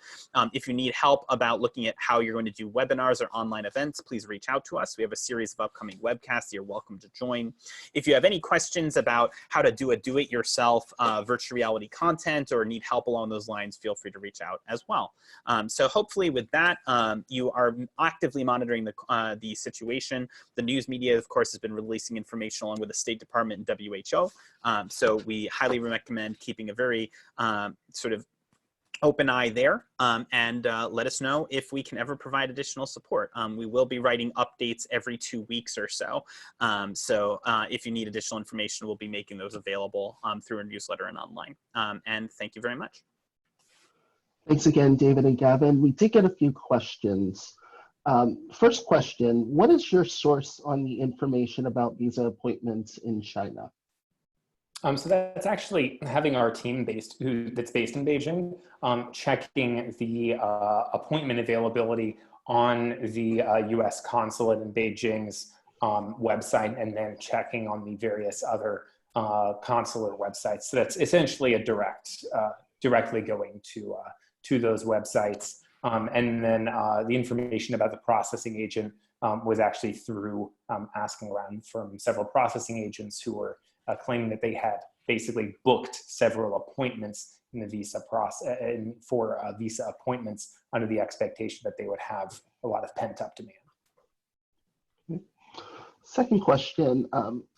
If you need help about looking at how you're going to do webinars or online events, please reach out to us. We have a series of upcoming webcasts you're welcome to join. If you have any questions about how to do a do-it-yourself virtual reality content or need help along those lines, feel free to reach out as well. So hopefully with that, you are actively monitoring the situation. The news media, of course, has been releasing information along with the State Department and WHO. So we highly recommend keeping a very sort of open eye there, and let us know if we can ever provide additional support. We will be writing updates every 2 weeks or so. So if you need additional information, we'll be making those available through our newsletter and online. And thank you very much. Thanks again, David and Gavin. We did get a few questions. First question, what is your source on the information about visa appointments in China? So that's actually having our team that's based in Beijing, checking the appointment availability on the US consulate in Beijing's website, and then checking on the various other consular websites. So that's essentially a directly going to those websites. And then the information about the processing agent was actually through asking around from several processing agents who were claiming that they had basically booked several appointments in the visa process for visa appointments under the expectation that they would have a lot of pent-up demand. Second question,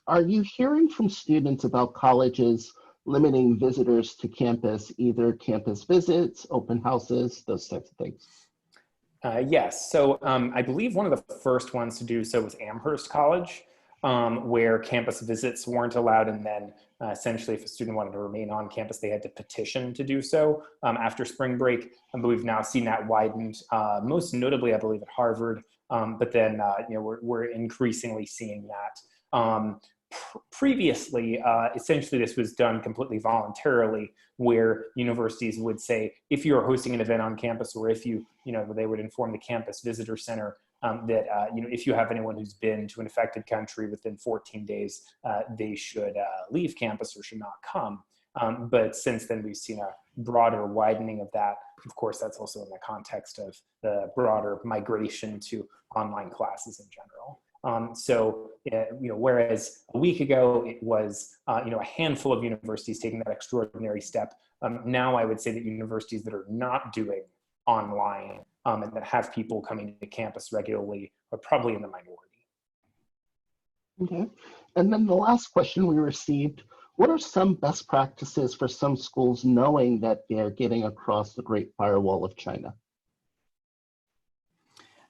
are you hearing from students about colleges limiting visitors to campus, either campus visits, open houses, those types of things? Yes, so I believe one of the first ones to do so was Amherst College, where campus visits weren't allowed, and then essentially if a student wanted to remain on campus, they had to petition to do so after spring break. But we've now seen that widened, most notably, I believe, at Harvard, but then you know, we're increasingly seeing that. Previously, essentially this was done completely voluntarily, where universities would say, if you're hosting an event on campus, or if you know, they would inform the campus visitor center that you know, if you have anyone who's been to an affected country within 14 days, they should leave campus or should not come. But since then, we've seen a broader widening of that. Of course, that's also in the context of the broader migration to online classes in general. So, you know, whereas a week ago it was, you know, a handful of universities taking that extraordinary step, now I would say that universities that are not doing online and that have people coming to campus regularly are probably in the minority. Okay. And then the last question we received, what are some best practices for some schools knowing that they're getting across the Great Firewall of China?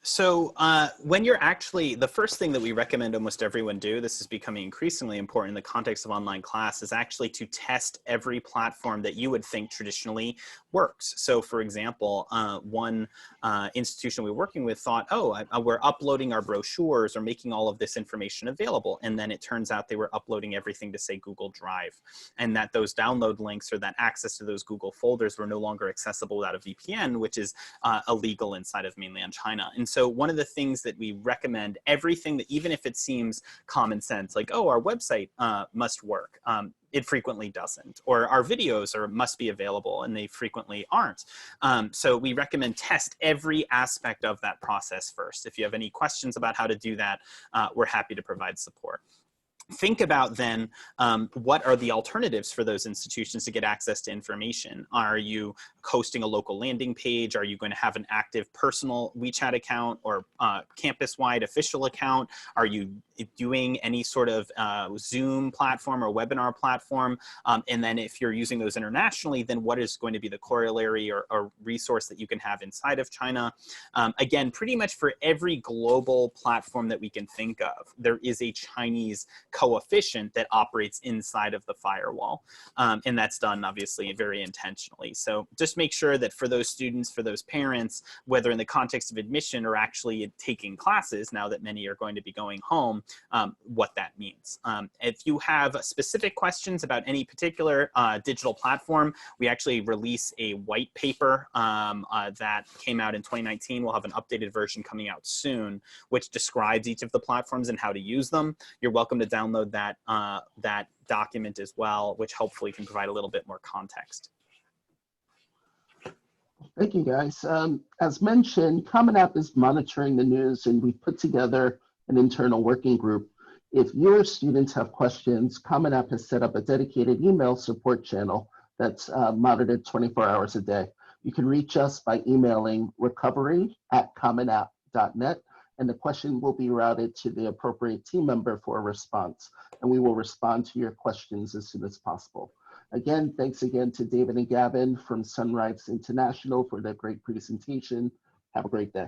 So when you're actually, the first thing that we recommend almost everyone do, this is becoming increasingly important in the context of online class, is actually to test every platform that you would think traditionally works. So for example, one institution we were working with thought, oh, we're uploading our brochures or making all of this information available. And then it turns out they were uploading everything to, say, Google Drive, and that those download links or that access to those Google folders were no longer accessible without a VPN, which is illegal inside of mainland China. And so one of the things that we recommend, everything that, even if it seems common sense, like, oh, our website must work, it frequently doesn't, or our videos must be available, and they frequently aren't. So we recommend test every aspect of that process first. If you have any questions about how to do that, we're happy to provide support. think about then what are the alternatives for those institutions to get access to information. Are you hosting a local landing page? Are you going to have an active personal WeChat account or campus-wide official account? Are you doing any sort of Zoom platform or webinar platform? And then if you're using those internationally, then what is going to be the corollary or resource that you can have inside of China? Again, pretty much for every global platform that we can think of, there is a Chinese coefficient that operates inside of the firewall. And that's done obviously very intentionally. So just make sure that for those students, for those parents, whether in the context of admission or actually taking classes, now that many are going to be going home, what that means. If you have specific questions about any particular digital platform, we actually release a white paper that came out in 2019. We'll have an updated version coming out soon, which describes each of the platforms and how to use them. You're welcome to download that, that document as well, which hopefully can provide a little bit more context. Thank you, guys. As mentioned, Common App is monitoring the news, and we've put together an internal working group. If your students have questions, Common App has set up a dedicated email support channel that's monitored 24 hours a day. You can reach us by emailing recovery@commonapp.net, and the question will be routed to the appropriate team member for a response, and we will respond to your questions as soon as possible. Again, thanks again to David and Gavin from Sunrise International for their great presentation. Have a great day.